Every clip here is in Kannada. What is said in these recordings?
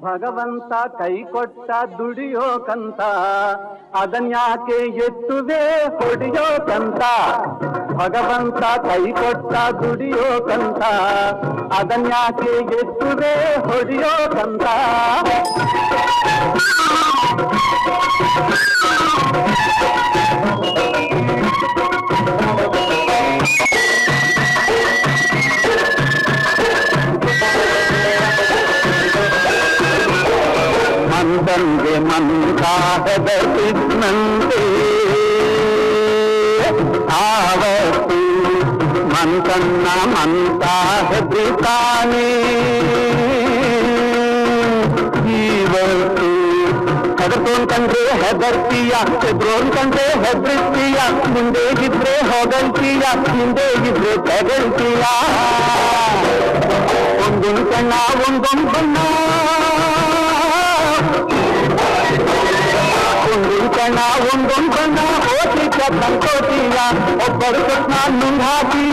ಭಗವಂತ ಕೈ ಕೊಟ್ಟ ದುಡಿಯೋಕಂತ ಅದನ್ಯಾಕೆ ಎತ್ತುವೆ ಹೊಡಿಯೋಕಂತ. ಭಗವಂತ ಕೈ ಕೊಟ್ಟ ದುಡಿಯೋಕಂತ ಅದನ್ಯಾಕೆ ಎತ್ತುವೆ ಹೊಡಿಯೋಕಂತ. ಮಂದಂಗೆ ಮಂದ ಹೆದರಿಸಿದಂತೆ ಆವತ್ತು ಮಂತನ್ನ ಮಂತ ಹೆದರಿತಾನೆ. ಇವತ್ತು ಹೆದರ್ಕೊಂಡ್ಕಂಡ್ರೆ ಹೆದರ್ತೀಯ, ಹೆದ್ರೋನ್ಕಂಡ್ರೆ ಹೆದರ್ತೀಯ, ಮುಂದೆ ಇದ್ರೆ ಹೊಗಳ್ತೀಯ, ಹಿಂದೆ ಇದ್ರೆ ತೆಗಳ್ತೀಯ. ಒಂದೊಂದು ಕಣ್ಣ ಒಂದೊಂದು ಬಣ್ಣ, ಒಂದೊಂದು ಕಣ್ಣ ಒಂದೊಂದು ಬಣ್ಣ, ಓದ್ಲಿಕ್ಕ ತಂಕೋತೀಯ. ಒಬ್ಬರು ಕೊಟ್ಟ ನುಂಗಾಕಿ,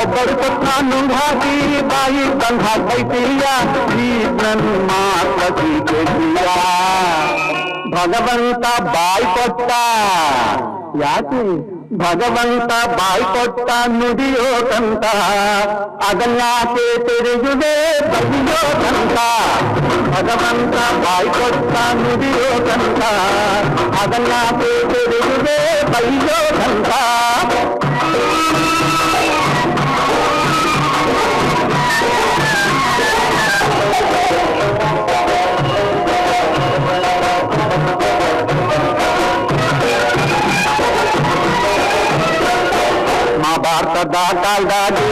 ಒಬ್ಬರು ಕೊಟ್ಟ ನುಂಗಾಕಿ, ಬಾಯಿ ತಂದು ಹಾಕೈತೀಯ. ಈ ನನ್ನ ಮಾತತಿ ಕೇಳ್ತೀಯ. ಭಗವಂತ ಬಾಯಿ ಕೊಟ್ಟ, ಯಾಕೆ ಭಗವಂತ ಬಾಯಿ ಕೊಟ್ಟ ನುಡಿಯೋಕಂತ ಅದನ್ಯಾಕೆ ತೆರೆಯುವೆ ಬದಿಯೋಕಂತ. ಭಗವಂತ ಬಾಯಿ ಕೊಟ್ಟ ನುಡಿಯೋಕಂತ ಅದನ್ಯಾಕೆ ತೆರೆಯುವೆ ಬೈಯೋಕಂತ. ಭಾರತದ ಕಾಲದಾಗಿ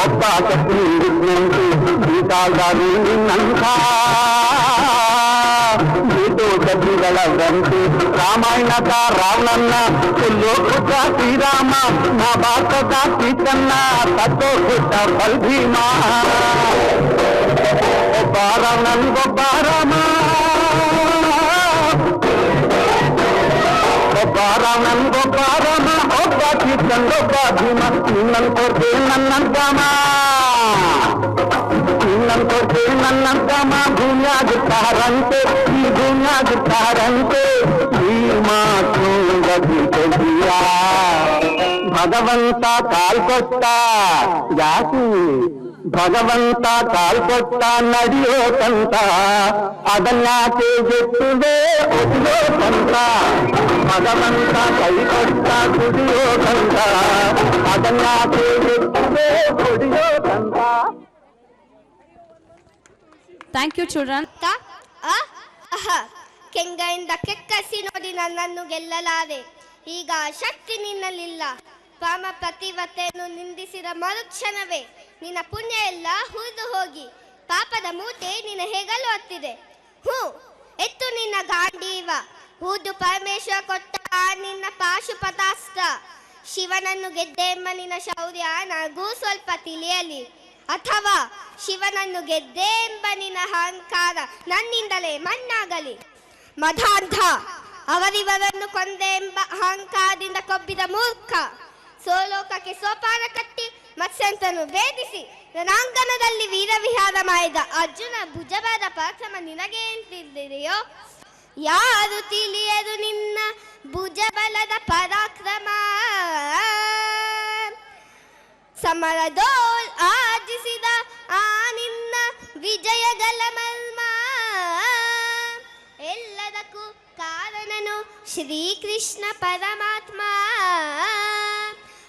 ಒಬ್ಬ ಶಕ್ತಿ ನಿಂತು, ಈ ಕಾಲದಾಗಿ ನಿನ್ನಂಥ ಗತಿಗಳ ಗಂಟು. ರಾಮಾಯಣದ ರಾವಣನ್ನ ಕೊಲ್ಲೋ ಪುಟ್ಟ ಶ್ರೀರಾಮ, ಮಹಾಭಾರತದ ಸೀತನ್ನ ತತ್ತೋ ಪುಟ್ಟ ಬಲ್ಭೀಮ. ಒಬ್ಬ ರಾವಣನ್ಗೊಬ್ಬ ರಾಮ, ಒಬ್ಬ ರಾವಣನ್ಗೊಬ್ಬ ರಾಮ, ಒಬ್ಬ ಸೀತನ್ಗೊಬ್ಬ ಭೀಮ. ನಿನ್ನನ್ ಕೊಡ್ದೆ ನನ್ನಂತಮ, ನಿನ್ನನ್ ಕೊಡ್ದೆ ನನ್ನಂತಮ. ಭೂಮ್ಯಾಗುತ್ತಾರಂತೆ, ಈ ಭೂಮ್ಯಾಗುತ್ತಾರಂತೆ, ಈ ಮಾತು ಗದಿಯ. ಭಗವಂತ ಕಾಲ್ ಕೊಟ್ಟ, ಯಾಕೆ ಭಗವಂತ ಕಾಲ್ ಕೊಟ್ಟ ನಡೆಯೋಕಂತ ಅದನ್ಯಾಕೆ ಎತ್ತುವೆ ಒದಿಯೋಕಂತ. ಭಗವಂತ ಕೈ ಕೊಟ್ಟ ದುಡಿಯೋಕಂತ ಅದನ್ಯಾಕೆ ಎತ್ತುವೆ ಹೊಡಿಯೋಕಂತ. Thank you children. ಕೆಂಗಯಿಂದ ಕೆಕ್ಕಸಿ ನೋಡಿ ನನ್ನನ್ನು ಗೆಲ್ಲಲಾರೆ. ಈಗ ಶಕ್ತಿ ನಿನ್ನಲ್ಲಿಲ್ಲ. ಪಾಮ ಪ್ರತಿವತೆಯನ್ನು ನಿಂದಿಸಿದ ಮರುಕ್ಷಣವೇ ನಿನ್ನ ಪುಣ್ಯ ಎಲ್ಲ ಹುರಿದು ಹೋಗಿ ಪಾಪದ ಮೂಟೆ ನಿನ್ನ ಹೆಗಲು ಹತ್ತಿದೆ. ಎತ್ತು ನಿನ್ನ ಗಾಂಡೀವ, ಹೂದು ಪರಮೇಶ್ವರ ಕೊಟ್ಟ ನಿನ್ನ ಪಾಶುಪತಾಸ್ತ್ರ. ಶಿವನನ್ನು ಗೆದ್ದೆ ಎಂಬ ನಿನ್ನ ಶೌರ್ಯ ನನಗೂ ಸ್ವಲ್ಪ ತಿಳಿಯಲಿ, ಅಥವಾ ಶಿವನನ್ನು ಗೆದ್ದೆ ಎಂಬ ನಿನ್ನ ಅಹಂಕಾರ ನನ್ನಿಂದಲೇ ಮಣ್ಣಾಗಲಿ. ಮಧಾಂಧ, ಅವರಿವರನ್ನು ಕೊಂದೆ ಎಂಬ ಅಹಂಕಾರದಿಂದ ಕೊಬ್ಬಿದ ಮೂರ್ಖ. ಸೋಲೋಕಕ್ಕೆ ಸೋಪಾನ ಕಟ್ಟಿ ಮತ್ಸ್ಯಂತನು ಭೇದಿಸಿ ರಣಾಂಗಣದಲ್ಲಿ ವೀರವಿಹಾರ ಮಾಡಿದ ಅರ್ಜುನ ಭುಜಬಾದ ಪರಾಕ್ರಮ ನಿನಗೆ ತಿಳಿದೆಯೋ? ಯಾರು ತಿಳಿಯದು ನಿನ್ನ ಭುಜಬಲದ ಪರಾಕ್ರಮ. ಸಮರದೋಲ್ ಆರ್ಜಿಸಿದ ಆ ನಿನ್ನ ವಿಜಯಗಳ ಮರ್ಮ. ಎಲ್ಲದಕ್ಕೂ ಕಾರಣನು ಶ್ರೀಕೃಷ್ಣ ಪರಮಾತ್ಮ.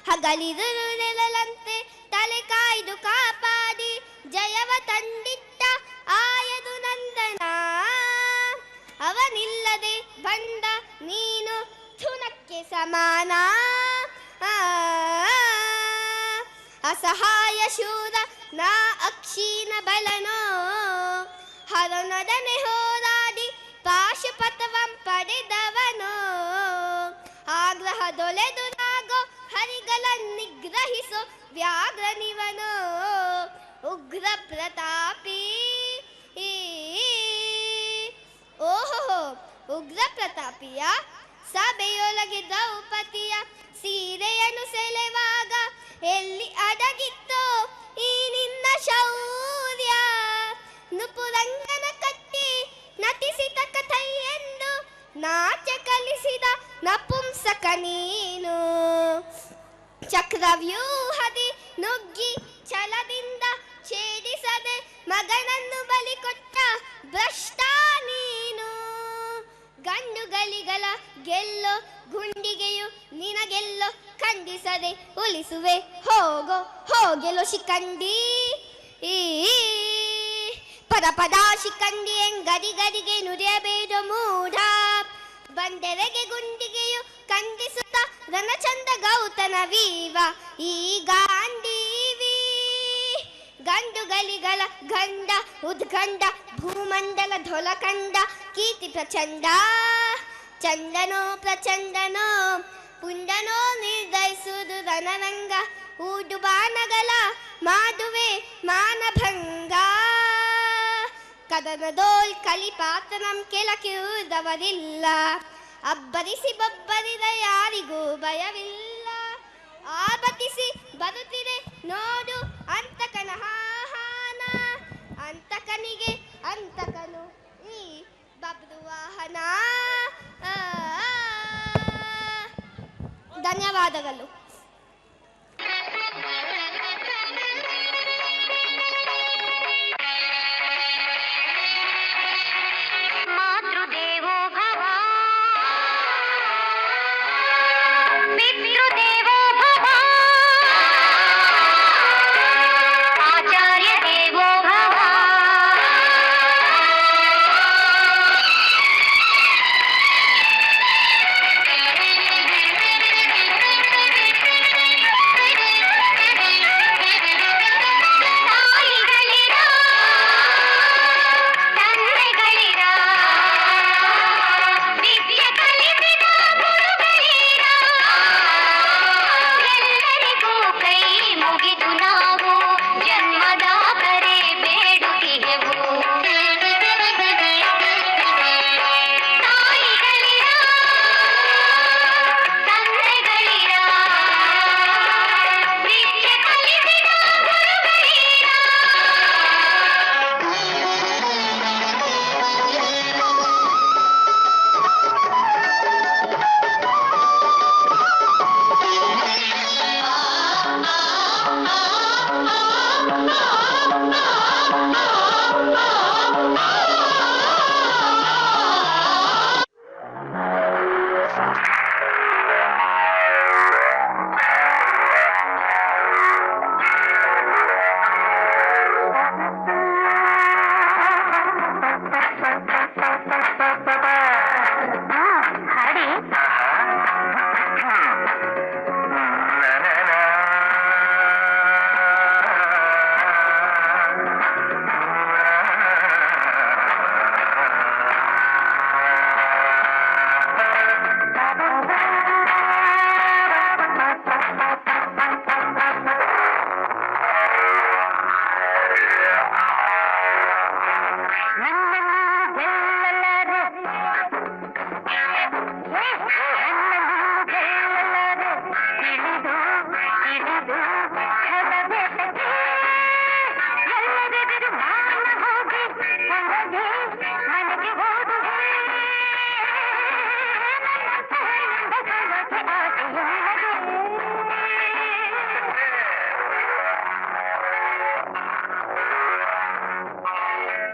ಹಗಲಿರುಳು ನೆರಳಂತೆ ತಲೆ ಕಾಯ್ದು ಕಾಪಾಡಿ ಜಯವ ತಂದಿಟ್ಟ ಆಯದು ನಂದನ. ಅವನಿಲ್ಲದೆ ಬಂದ ನೀನು ಥುನಕ್ಕೆ ಸಮಾನ. ಅಸಹಾಯ ಶೂರ ನಾ ಅಕ್ಷೀಣ ಬಲನೋ, ಹರನೊಡನೆ ಹೋರಾಡಿ ಪಾಶುಪತವಂ ಪಡೆದವನೋ. ಆಗ್ರಹದೊಳೆದು ನಾಗೋ ಹರಿಗಳನ್ನು ನಿಗ್ರಹಿಸೋ ವ್ಯಾಘ್ರ ನಿವನೋ. ಉಗ್ರ ಪ್ರತಾಪಿ, ಓಹೋ ಉಗ್ರ ಪ್ರತಾಪಿಯ ಸಭೆಯೊಳಗೆ ದ್ರೌಪದಿಯ ಸೀರೆಯನ್ನು ಸೆಳೆವಾಗ ಎಲ್ಲಿ ಅಡಗಿತ್ತೋ ಈ ನಿನ್ನ ಶೌರ್ಯ. ನಾಟ್ಯ ಕಲಿಸಿದ ನಪುಂಸಕ ನೀನು ಚಕ್ರವ್ಯೂಹದಿ ನುಗ್ಗಿ ಛಲದಿಂದ ಛೇದಿಸದೆ ಮಗನನ್ನು ಬಲಿ ಕೊಟ್ಟ ಭ್ರಷ್ಟ ನೀನು ಗಂಡುಗಳಿಗಳ ಗೆಲ್ಲೋ ಗುಂಡಿಗೆಯು ನಿನಗೆಲ್ಲೋ ಖಂಡಿಸದೆ ಉಳಿಸುವೆ ಹೋಗೋ ಹೋಗೆಲೋ ಶಿಖಂಡಿ ಪದ ಶಿಖಂಡಿ ಎಂಗದಿಗದಿಗೆ ನುಡಿಯಬೇಡ ಮೂಢ ಬಂಡೆರೆಗೆ ಗುಂಡಿಗೆಯು ಖಂಡಿಸುತ್ತ ರಣಚಂದ ಗೌತನ ವೀವ ಈ ಗಾಂಡೀವಿ ಗಂಡುಗಳಿಗಳ ಗಂಡ ಉದ್ಗಂಡ ಭೂಮಂಡಲ ಧೊಲಕಂಡ ಕೀರ್ತಿ ಪ್ರಚಂಡ ಚಂದನೋ ಪ್ರಚಂಡನೋ ಪುಂಡನೋ ನಿರ್ಧರಿಸುವುದು ರಣರಂಗ ಊಡು ಬಾಣಗಳ ಮಾಡುವೆ ಮಾನಭಂಗ ಕದನದೋಲ್ ಕಲಿಪಾತನಂ ಕೆಳಕಿರುವುದವರಿಲ್ಲ ಅಬ್ಬರಿಸಿ ಬಬ್ಬರಿದ ಯಾರಿಗೂ ಭಯವಿಲ್ಲ ಆಬತಿಸಿ ಬರುತ್ತಿದೆ ನೋಡು ಅಂತಕನ ಹಾಹಾನ ಅಂತಕನಿಗೆ ಅಂತಕನು ಈ ಬಬ್ರು ವಾಹನ ಧನ್ಯವಾದಗಳು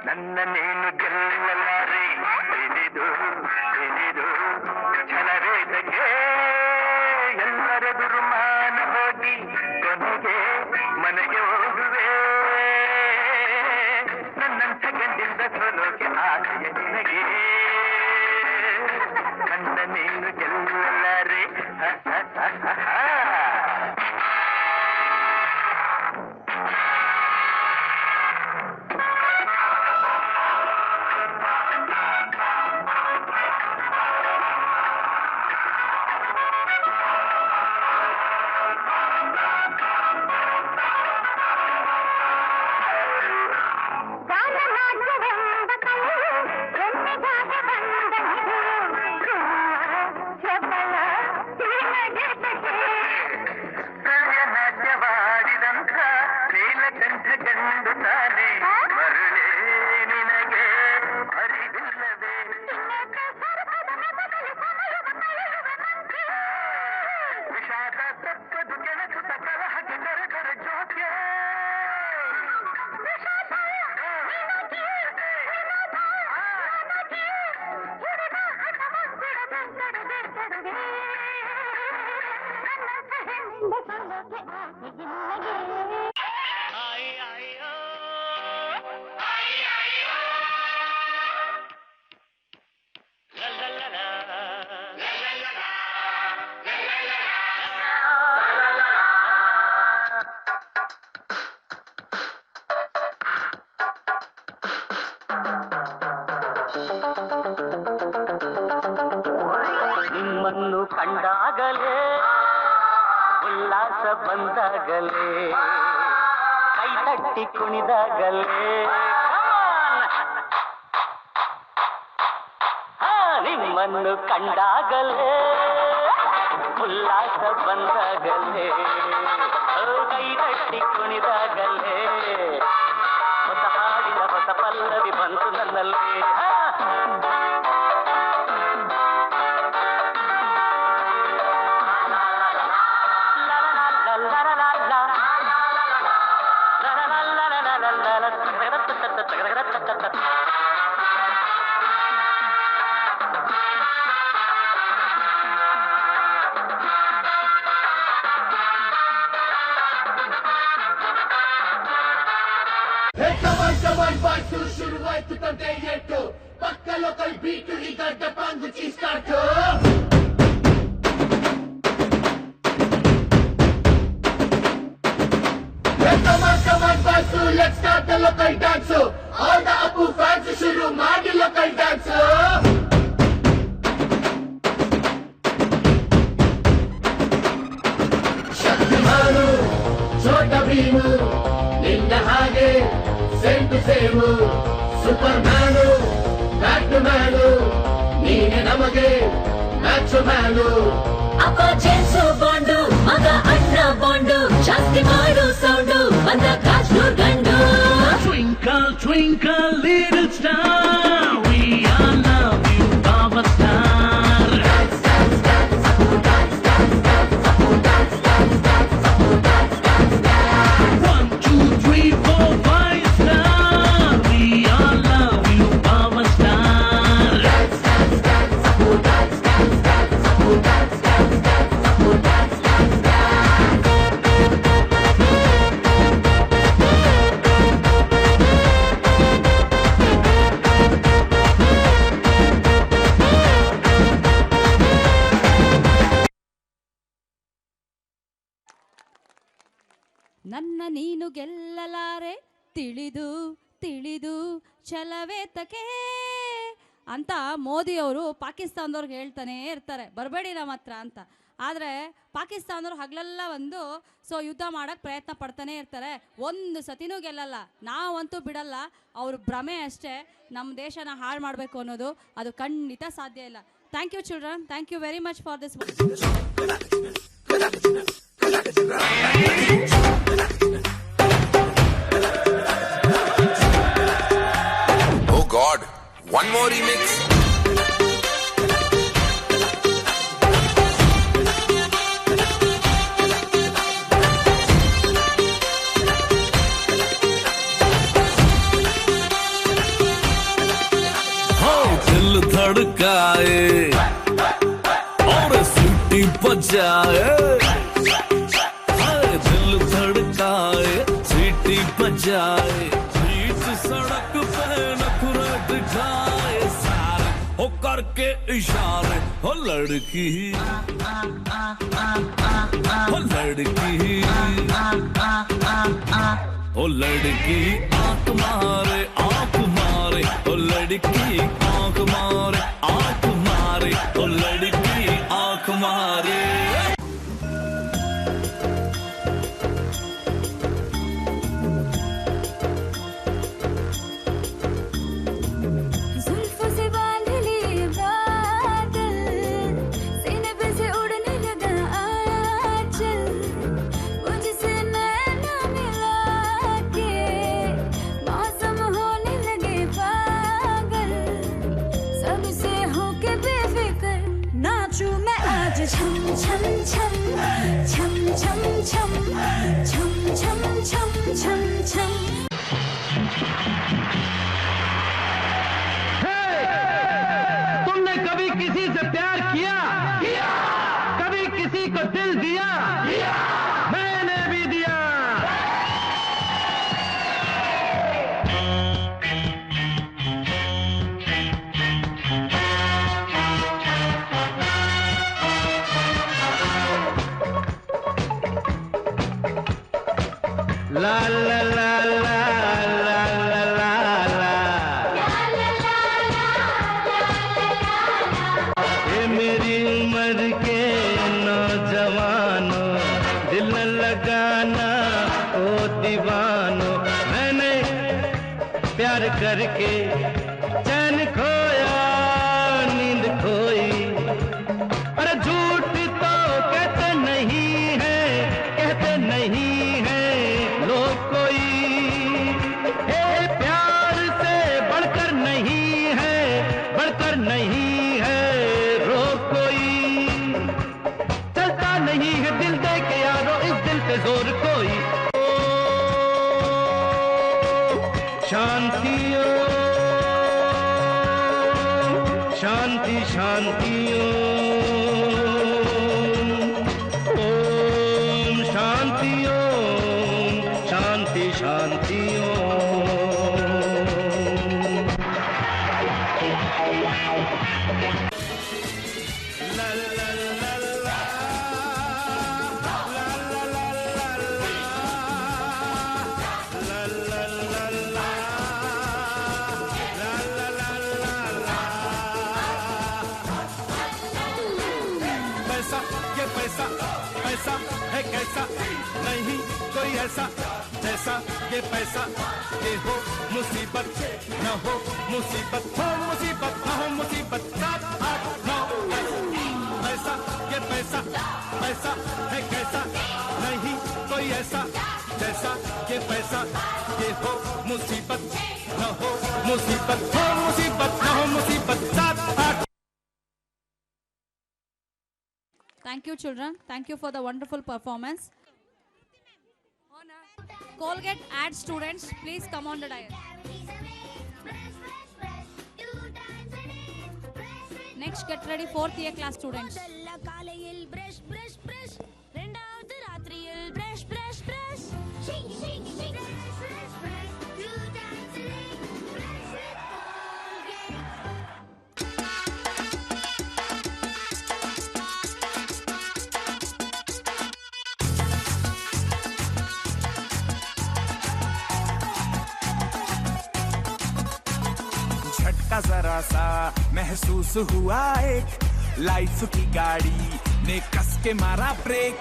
ನನ್ನನ್ನೇನು ಗೆಲ್ಲಲಾರೆ ತಿಳಿದು ತಿಳಿದು ಛಲವೇದಕ್ಕೆ ಎಲ್ಲರೆದುರು ಮಾನ ಹೋಗಿ ಕೊನೆಗೆ ಮನೆಗೆ ಹೋಗುವೆ ನನ್ನಂಥ ಗಂಡಿಂದ ಸೋಲೋಕೆ ಆಸೆಯ ನಿನಗೆ ನನ್ನನ್ನೇನು ಗೆಲ್ಲಲಾರೆ ಕಂಡಾಗಲೇ ಉಲ್ಲಾಸ ಬಂದಾಗಲೇ ಕೈ ತಟ್ಟಿ ಕುಣಿದಾಗಲೇ ನಿಮ್ಮನ್ನು ಕಂಡಾಗಲೇ ಉಲ್ಲಾಸ ಬಂದಾಗಲೇ ಕೈ ತಟ್ಟಿ ಕುಣಿದಾಗಲೇ ಹೊಸ ಹಾಡಿನ ಹೊಸ ಪಲ್ಲವಿ ಬಂತು ನನ್ನಲ್ಲಿ ಶುರುವಾಯ್ತು ತಂದೆ ಎಟ್ಟು ಪಕ್ಕ ಲೋಕಲ್ ಬೀಟು ಈಗ ಡಪಾಂಗು ಚೀಸ್ಟಾರ್ಟು Come on, Basu, let's start the local dance. All the Apu fans ಶುರು ಮಾಡಿ local dance. ಶಕ್ತಿಮಾನು ಛೋಟ ಭೀಮು ನಿನ್ನ ಹಾಗೆ same to same superman batman ನೀನೆ ನಮಗೆ ಮ್ಯಾಚ್ ಮ್ಯಾನು ಅಪ್ಪ ಜೇಮ್ಸು ಬಾಂಡು ಮಗ ಅಣ್ಣ ಬಾಂಡು ಜಾಸ್ತಿ ಮಾಡು ಸೌಂಡು ಬಂದ ಕಾಜ್ನೂರ್ ಗಂಡು Twinkle, twinkle, little star, we all love you, our star. Dance, dance, dance, Apu dance, dance, dance, Apu dance, dance, dance, Apu dance, dance, dance. 1, 2, 3, 4, 5 star, we all love you, our star. Dance, dance, dance, Apu dance, dance, dance, Apu dance, dance, dance, Apu dance, dance, dance. ನನ್ನ ನೀನು ಗೆಲ್ಲಲಾರೆ ತಿಳಿದು ತಿಳಿದು ಛಲವೇತಕೆ ಅಂತ ಮೋದಿಯವರು ಪಾಕಿಸ್ತಾನದವ್ರಿಗೆ ಹೇಳ್ತಾನೆ ಇರ್ತಾರೆ, ಬರಬೇಡಿ ನಮ್ಮ ಹತ್ರ ಅಂತ. ಆದರೆ ಪಾಕಿಸ್ತಾನದವ್ರು ಹಗಲೆಲ್ಲ ಯುದ್ಧ ಮಾಡೋಕ್ಕೆ ಪ್ರಯತ್ನ ಪಡ್ತಾನೆ ಇರ್ತಾರೆ, ಒಂದು ಸತಿನೂ ಗೆಲ್ಲಲ್ಲ. ನಾವಂತೂ ಬಿಡಲ್ಲ, ಅವ್ರ ಭ್ರಮೆ ಅಷ್ಟೇ. ನಮ್ಮ ದೇಶನ ಹಾಳು ಮಾಡಬೇಕು ಅನ್ನೋದು ಅದು ಖಂಡಿತ ಸಾಧ್ಯ ಇಲ್ಲ. Thank you children, thank you very much for this. Oh God, one more remix. दिल धड़काए और सीटी बजाए, दिल धड़काए सीटी बजाए, बीच सड़क पे नखरे दिखाए सारे हो करके इशारे, हो लड़की हो लड़की ओ लड़की आंख मारे ओ लड़की आंख मारे ओ लड़की आंख मारे। जुल्फों से बांध लिए बादल, सीने पे से उड़ने लगा आंचल, मुझसे नैना मिला के मौसम होने लगे पागल, सबसे होके बेफिक्र नाचूं मैं आज छम छम छम छम छम छम छम छम छम छम छम। तुमने कभी किसी से प्यार किया? कभी किसी को दिल दिया? मैंने भी दिया। ला ला ला ला प्यार करके चैन खोया नींद खोई। अरे झूठ तो कहते नहीं है लोग कोई। प्यार से बढ़कर नहीं है रोग कोई। चलता नहीं है दिल दे के यारो इस दिल पे जोर कोई। शांति शांति शांति ओम शांति शांति शांति पैसा है कैसा नहीं कोई ऐसा जैसा ये पैसा। ये हो मुसीबत न हो मुसीबत, हो मुसीबत न हो मुसीबत। 7 8 9 पैसा ये पैसा है कैसा नहीं कोई ऐसा जैसा ये पैसा। ये हो मुसीबत न हो मुसीबत, हो मुसीबत न हो मुसीबत। 7 8 Thank you, children. Thank you for the wonderful performance. Colgate ad students, please come on the dais. Next, get ready, 4th year class students. झटका जरा सा महसूस हुआ एक, लाइफ की गाड़ी ने कस के मारा ब्रेक।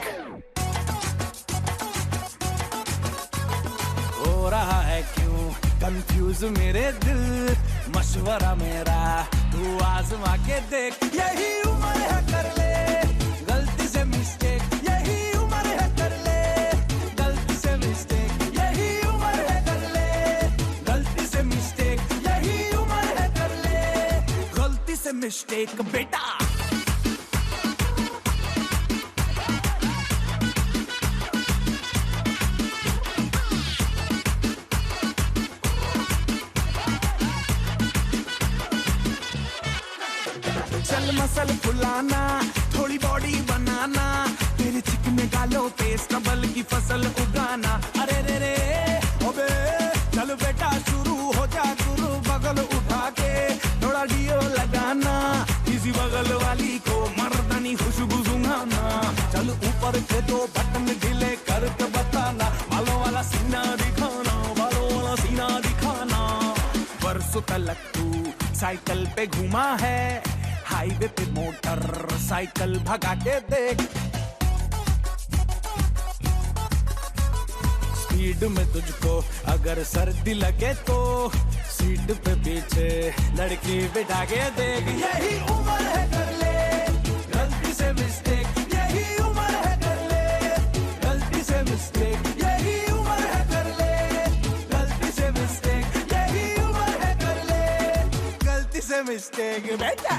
हो रहा है क्यों कंफ्यूज मेरे दिल, मशवरा मेरा तू आजमा के देख। यही उम्र है कर ले गलती से मिस्टेक, यही उम्र है कर ले गलती से मिस्टेक, यही उम्र है कर ले गलती से मिस्टेक, यही उम्र है कर ले गलती से मिस्टेक बेटा। चल मसल फुलाना थोड़ी बॉडी बनाना, तेरे चिकने गालों पे स्टबल की फसल उगाना। अरे रे रे ओबे चल बेटा शुरू हो जा गुरु, बगल उठा के थोड़ा डियो लगाना, इसी बगल वाली को मर्दानी खुशबू सुंघाना। चल ऊपर के 2 बटन ढीले करके बताना, बालों वाला सीना दिखाना, बालों वाला सीना दिखाना। बरसों तक तू साइकिल पे घूमा है, हाईवे पे मोटर साइकिल भगा के देख। स्पीड में तुझको अगर सर्दी लगे तो सीट पे पीछे लड़की बिठा के देख। यही उम्र है कर ले गलती से मिस्टेक, यही उम्र है कर ले गलती से मिस्टेक, यही उम्र है कर ले गलती से मिस्टेक, यही उम्र है कर ले गलती से मिस्टेक बेटा।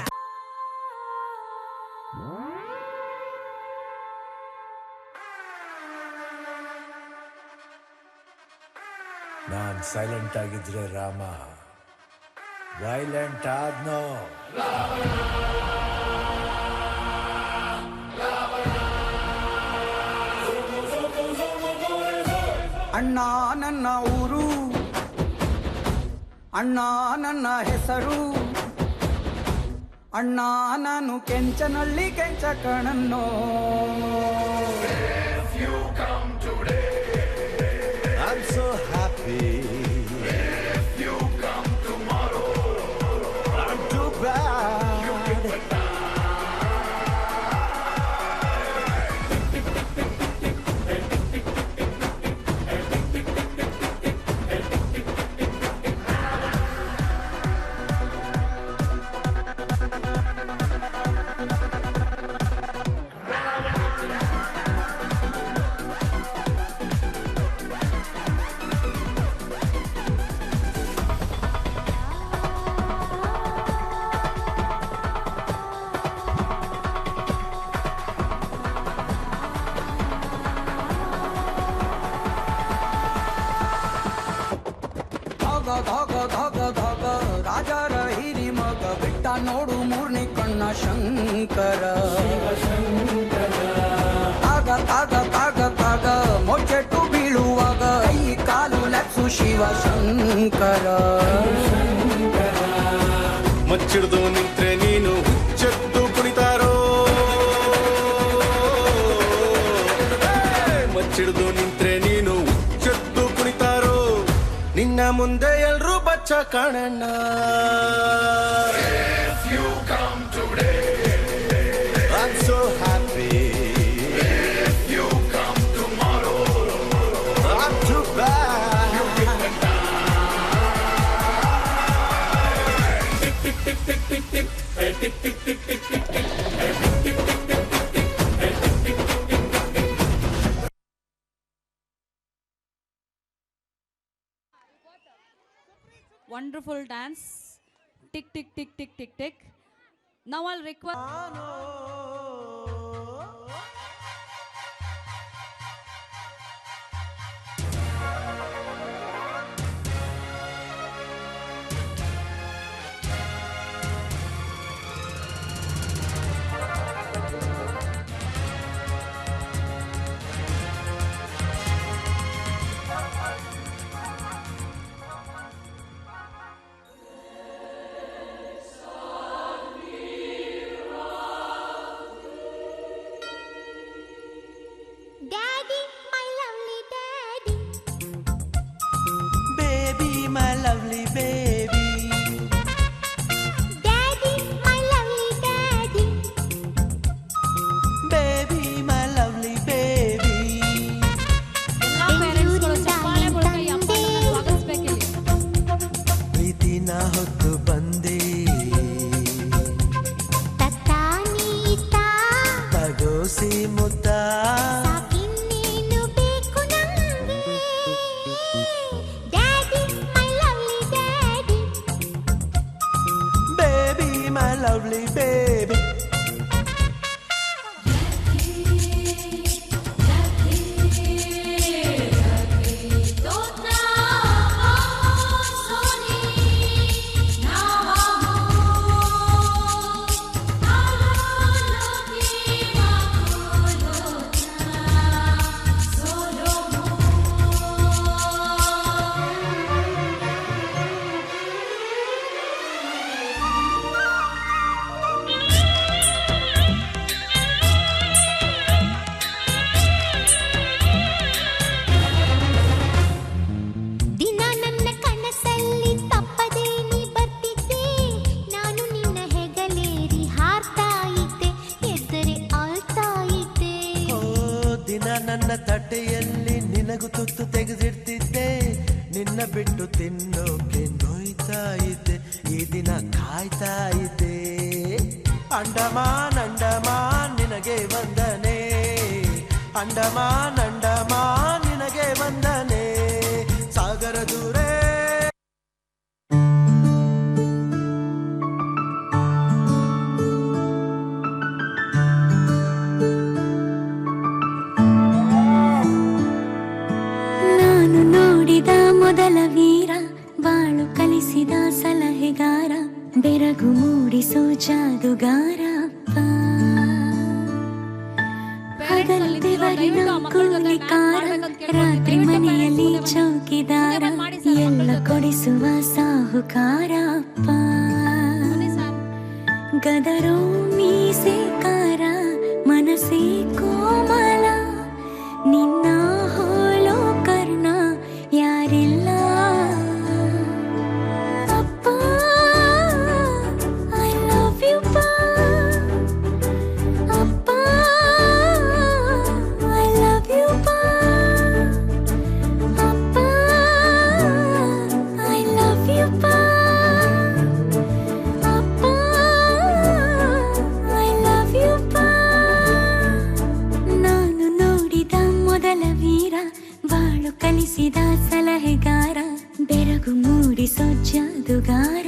ನಾನ್ ಸೈಲೆಂಟ್ ಆಗಿದ್ರೆ ರಾಮ, ವೈಲೆಂಟ್ ಆದ್ನೋ ಅಣ್ಣ ನನ್ನ ಊರು, ಅಣ್ಣ ನನ್ನ ಹೆಸರು, ಅಣ್ಣ ನಾನು ಕೆಂಚನಹಳ್ಳಿ ಕೆಂಚ ಕಣನ್ನೋ. I'm so happy. If you come tomorrow, I'm too bad. you can put ಧಾಗ ಧಾಗ ಧಾಗ ರಾಜರ ಹಿರಿ ಮಗ ಬಿಟ್ಟ ನೋಡು ಮೂರ್ನಿ ಕಣ್ಣ ಶಂಕರ ತಾಗ ತಾಗ ತಾಗ ತಾಗ ಮೊಚ್ಚೆಟ್ಟು ಬೀಳುವಾಗ ಕೈ ಕಾಲು ಲಕ್ಷು ಶಿವ ಶಂಕರ ಮಚ್ಚಿಡ್ದು ನಿಂತ್ರೆ ನೀನು ಹುಚ್ಚೆದ್ದು ಕುಣಿತಾರೋ ಮಚ್ಚಿಡ್ದು ನಿಂತ್ರೆ ನೀನು ಹುಚ್ಚೆದ್ದು ಕುಣಿತಾರೋ ನಿನ್ನ ಮುಂದೆ ಎಲ್ರೂ ಬಚ್ಚ ಕಾಣಣ್ಣ I'm so happy if you come tomorrow I'm too bad tick tick tick tick tick tick hey tick tick tick tick tick tick hey tick tick tick tick tick tick hey tick tick tick tick tick tick Wonderful dance. Tick tick tick tick tick tick. Now I'll request. Daddy, my lovely daddy. Baby, my lovely baby. Daddy, my lovely daddy. Baby, my lovely baby. ಎಲ್ಲಾ ಪೇರೆಂಟ್ಸ್ಗಳು ಚಪ್ಪಾಳೆ ಮೂಲಕ ಈ ಅಪ್ಪನ ಸ್ವಾಗತಿಸಬೇಕಿಲ್ಲಿ. ಪ್ರೀತಿನ ಹೊತ್ತು ಬಂದೆ ತತ್ತಾನೀತ ತಗೋಸಿ ಮುತ್ತ ಸಾಕಿನ್ನೇನು ಬೇಕು ನಂಗೆ. Daddy, my lovely daddy. baby, my lovely baby. ದಿನ ನನ್ನ ಕನಸಲ್ಲಿ ತಪ್ಪದೇ ನೀ ಬರ್ತಿದ್ದೆ. ನಾನು ನಿನ್ನ ಹೆಗಲೇರಿ ಹಾರ್ತಾ ಇದ್ದೆ, ಎದುರೆ ಆಳ್ತಾ ಇದ್ದೆ. ಓ ದಿನ ನನ್ನ ತಟ್ಟೆಯಲ್ಲಿ ನಿನಗೂ ತುತ್ತು ತೆಗೆದಿಡ್ತಿದ್ದೆ ನಿನ್ನ ಬಿಟ್ಟು ತಿನ್ನೋಕೆ ನೋಯ್ತಾ ಇದ್ದೆ ಈ ದಿನ ಕಾಯ್ತಾ ಇದ್ದೆ ಅಂಡಮಾನ್ ಅಂಡಮಾನ್ ನಿನಗೆ ವಂದನೆ ಅಂಡಮಾನ್ ಅಂಡಮಾನ್ ನಿನಗೆ ವಂದನೆ ಸಾಗರ ದೂರೇ ನಾನು ನೋಡಿದ ಮೊದಲ ವೀರ ಬಾಳು ಕಲಿಸಿದ ಸಲಹೆಗಾರ ಬೆರಗು ಮೂಡಿಸೋ ಜಾದುಗಾರ ಹಗಲು ಬೆವರಿನ ಕೂಲಿಕಾರ ರಾತ್ರಿ ಮನೆಯಲ್ಲಿ ಚೌಕಿದಾರ ಎಲ್ಲ ಕೊಡಿಸುವ ಸಾಹುಕಾರ ಗದರೋ ಮೀಸೆಕಾರ ಮನಸ್ಸೇ ಕೋಮಲ ನಿನ್ನ ಹೋಲೋ ಕರ್ಣ ಯಾರಿಲ್ಲ ಅಪ್ಪ ಐ ಲವ್ ಯು ಅಪ್ಪ ಐ ಲವ್ ಯು ಅಪ್ಪ ಐ ಲವ್ ಯು ಅಪ್ಪ ಐ ಲವ್ ಯು ನಾನು ನೋಡಿದ ಮೊದಲ ವೀರ ಬಾಳು ಕಲಿಸಿದ ಸಲಹೆಗಾರ ಬೆರಗು ಮೂಡಿಸೋ ಜಾದುಗಾರ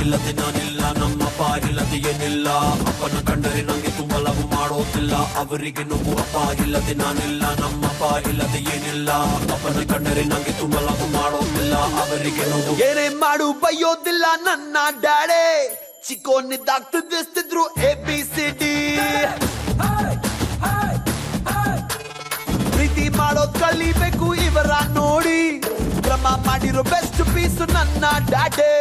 ಇಲ್ಲದೆ ನಾನಿಲ್ಲ, ನಮ್ಮಪ್ಪ ಇಲ್ಲದೆ ಏನಿಲ್ಲ. ಅಪ್ಪನ ಕಂಡರೆ ನಂಗೆ ತುಂಬ ಲವ್ ಮಾಡೋದಿಲ್ಲ, ಅವರಿಗೆ ನೋವು. ಅಪ್ಪ ಇಲ್ಲದೆ ನಾನಿಲ್ಲ, ನಮ್ಮಪ್ಪ ಇಲ್ಲದೆ ಏನಿಲ್ಲ. ಅಪ್ಪನ ಕಂಡರೆ ನಂಗೆ ತುಂಬ ಲವ್ ಮಾಡೋದಿಲ್ಲ, ಅವರಿಗೆ ನೋವು. ಏನೇ ಮಾಡು ಬೈಯೋದಿಲ್ಲ ನನ್ನ ಡ್ಯಾಡೆ, ಚಿಕ್ಕೋನಿದ್ದಾಗ್ತಿದ್ರು ABCD. ಪ್ರೀತಿ ಮಾಡೋ ಕಲಿಬೇಕು ಇವರ ನೋಡಿ, ಕ್ರಮ ಮಾಡಿರೋ ಬೆಸ್ಟ್ ಪೀಸು ನನ್ನ ಡ್ಯಾಡೆ.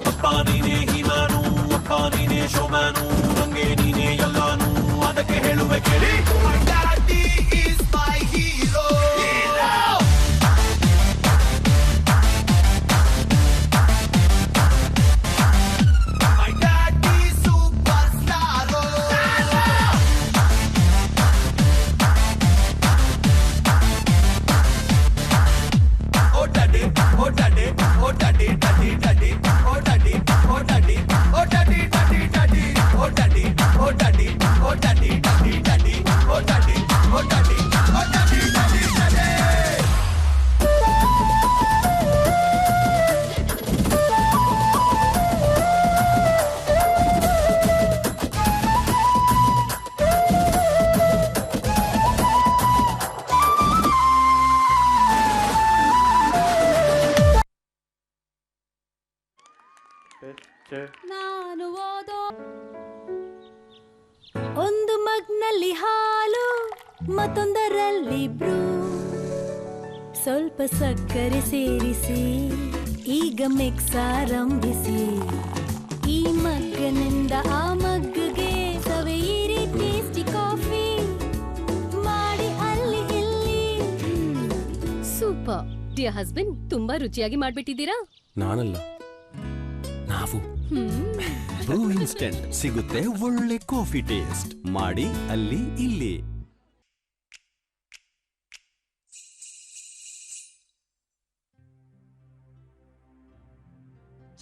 ಅಪ್ಪ ನೀನೇ ಹೀಮಾನು, ಅಪ್ಪ ನೀನೇ ಶೋಮ್ಯಾನು, ನಂಗೆ ನೀನೇ ಎಲ್ಲಾನು, ಅದಕ್ಕೆ ಹೇಳುವೆ ಕೇಳಿ. My daddy is my hero. My daddy superstar. Oh daddy, oh daddy, oh daddy, daddy, daddy, oh daddy, oh daddy, oh daddy, daddy, daddy, oh daddy, oh daddy, oh daddy, daddy, daddy, oh daddy, oh daddy, oh daddy, daddy, daddy. ನಾನು ಓದೋ ಒಂದು ಮಗ್ನಲ್ಲಿ ಹಾಲು, ಮತ್ತೊಂದರಲ್ಲಿ ಬ್ರೂ, ಸ್ವಲ್ಪ ಸಕ್ಕರೆ ಸೇರಿಸಿ ಈಗ ಮಿಕ್ಸ್ ಆರಂಭಿಸಿ. ಈ ಮಗ್ಗನಿಂದ ಆ ಮಗ್ಗಿಗೆ ಸವೆಯಿರಿ ಟೇಸ್ಟಿ ಕಾಫಿ ಮಾಡಿ ಅಲ್ಲಿ ಇಲ್ಲಿ. ಸೂಪರ್ ಡಿಯರ್ ಹಸ್ಬೆಂಡ್, ತುಂಬಾ ರುಚಿಯಾಗಿ ಮಾಡ್ಬಿಟ್ಟಿದ್ದೀರಾ. ನಾನಲ್ಲ, ನಾವು. ಬ್ರೂ ಇನ್ಸ್ಟೆಂಟ್ ಸಿಗುತ್ತೆ ಒಳ್ಳೆ ಕಾಫಿ ಟೇಸ್ಟ್. ಮಾಡಿ ಅಲ್ಲಿ ಇಲ್ಲಿ.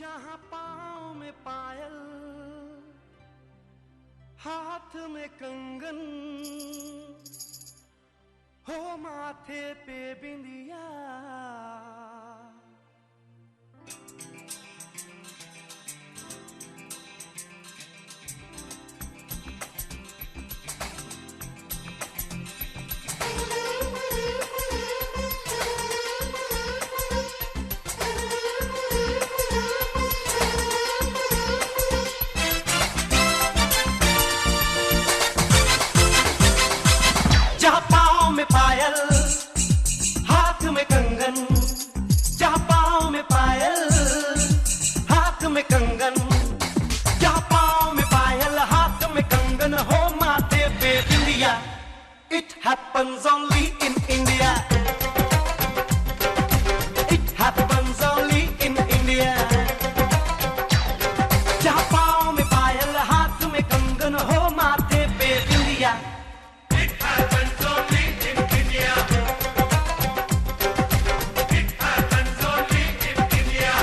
जहाँ पाँव में पायल, हाथ में कंगन, हो माथे पे बिंदिया, जहाँ पाँव में पायल, हाथ में कंगन, जहाँ पाँव में पायल, हाथ में कंगन, जहाँ पाँव में पायल, हाथ में कंगन, हो माथे पे बिंदिया. It happens only in India. It happens only in India. जहाँ पाँव में पायल, हाथ में कंगन, हो माथे पे बिंदिया. It happens only in India. It happens only in India.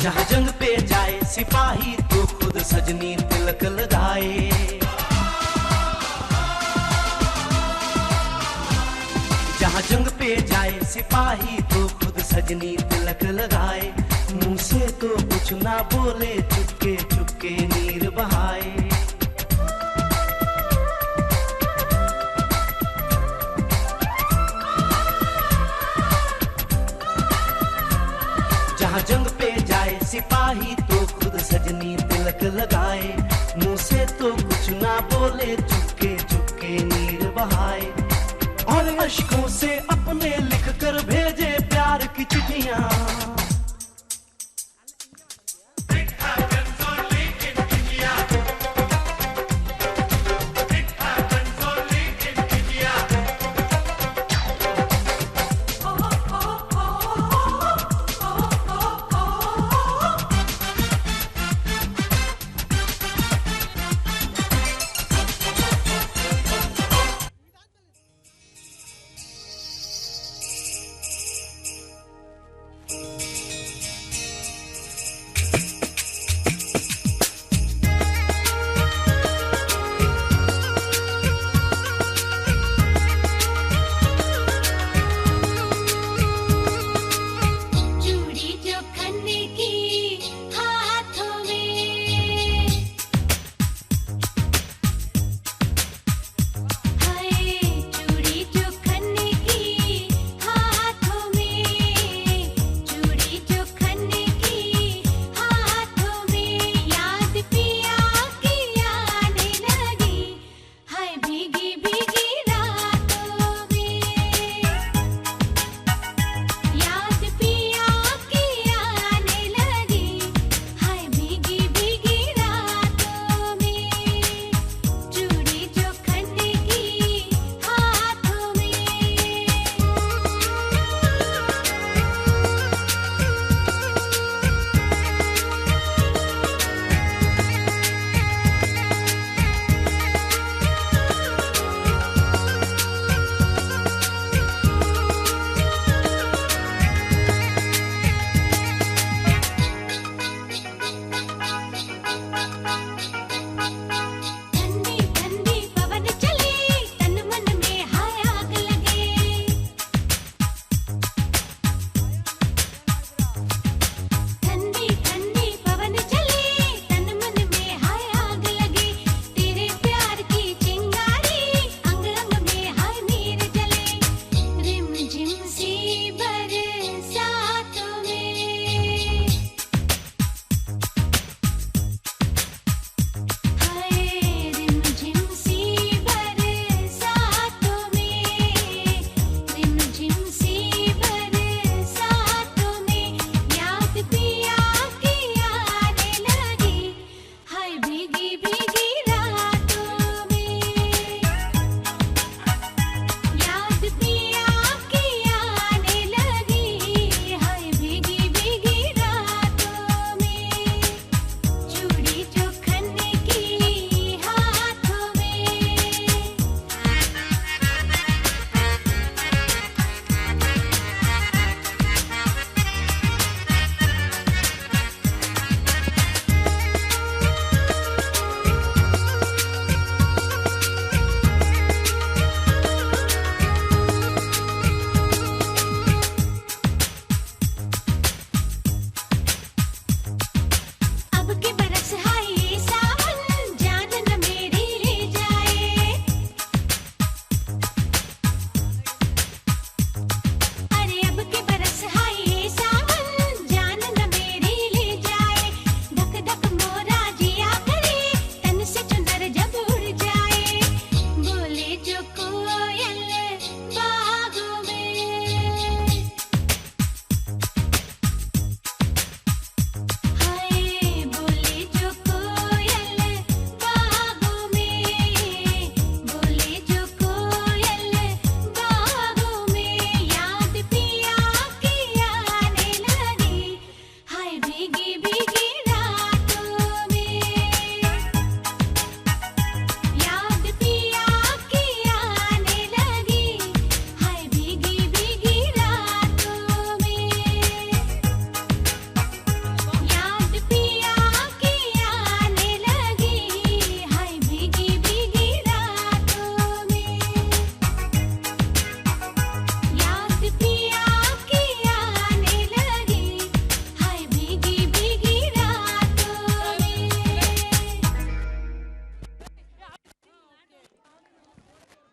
जहाँ जंग पे जाए सिपाही तो खुद सजनी तिलक लगाए. जहाँ जंग पे जाए सिपाही तो खुद सजनी तिलक लगाए. मुंह से तो कुछ ना बोले, चुपके चुपके नीर बहाए. जहाँ जंग पे जाए सिपाही तो खुद सजनी तिलक लगाए. मुंह से तो कुछ ना बोले, चुपके चुपके नीर बहाए. और अश्कों से अपने लिख कर भेजे प्यार की चिट्ठियां.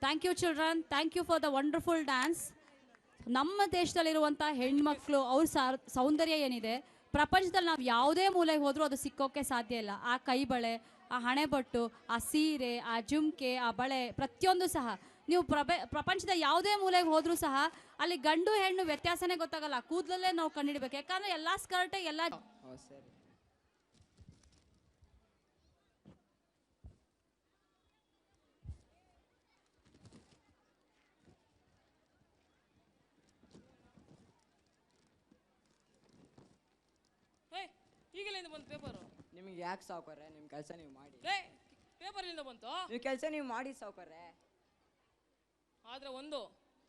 Thank you children, thank you for the wonderful dance. ನಮ್ಮ ದೇಶದಲ್ಲಿರುವಂಥ ಹೆಣ್ಮಕ್ಳು ಅವ್ರ ಸೌಂದರ್ಯ ಏನಿದೆ, ಪ್ರಪಂಚದಲ್ಲಿ ನಾವು ಯಾವುದೇ ಮೂಲೆಗೆ ಹೋದರೂ ಅದು ಸಿಕ್ಕೋಕ್ಕೆ ಸಾಧ್ಯ ಇಲ್ಲ. ಆ ಕೈ ಬಳೆ, ಆ ಹಣೆಬಟ್ಟು, ಆ ಸೀರೆ, ಆ ಜುಮ್ಕೆ, ಆ ಬಳೆ, ಪ್ರತಿಯೊಂದು ಸಹ ನೀವು ಪ್ರಪಂಚದ ಯಾವುದೇ ಮೂಲೆಗೆ ಹೋದರೂ ಸಹ ಅಲ್ಲಿ ಗಂಡು ಹೆಣ್ಣು ವ್ಯತ್ಯಾಸನೇ ಗೊತ್ತಾಗಲ್ಲ. ಕೂದಲಲ್ಲೇ ನಾವು ಕಂಡಿಡ್ಬೇಕು, ಯಾಕಂದರೆ ಎಲ್ಲ ಸ್ಕರ್ಟೇ ಎಲ್ಲ. ಸರಿ. ಈಗಲಿಂದ ಬಂತು ಪೇಪರು. ನಿಮಗೆ ಯಾಕೆ ಸಾವುಕಾರ್ರೆ? ನಿಮ್ಮ ಕೆಲಸ ನೀವು ಮಾಡಿ. ಪೇಪರ್ ಇಲ್ಲಿಂದ ಬಂತು. ನೀವು ಕೆಲಸ ನೀವು ಮಾಡಿ ಸಾವುಕಾರ್ರೆ. ಆದ್ರೆ ಒಂದು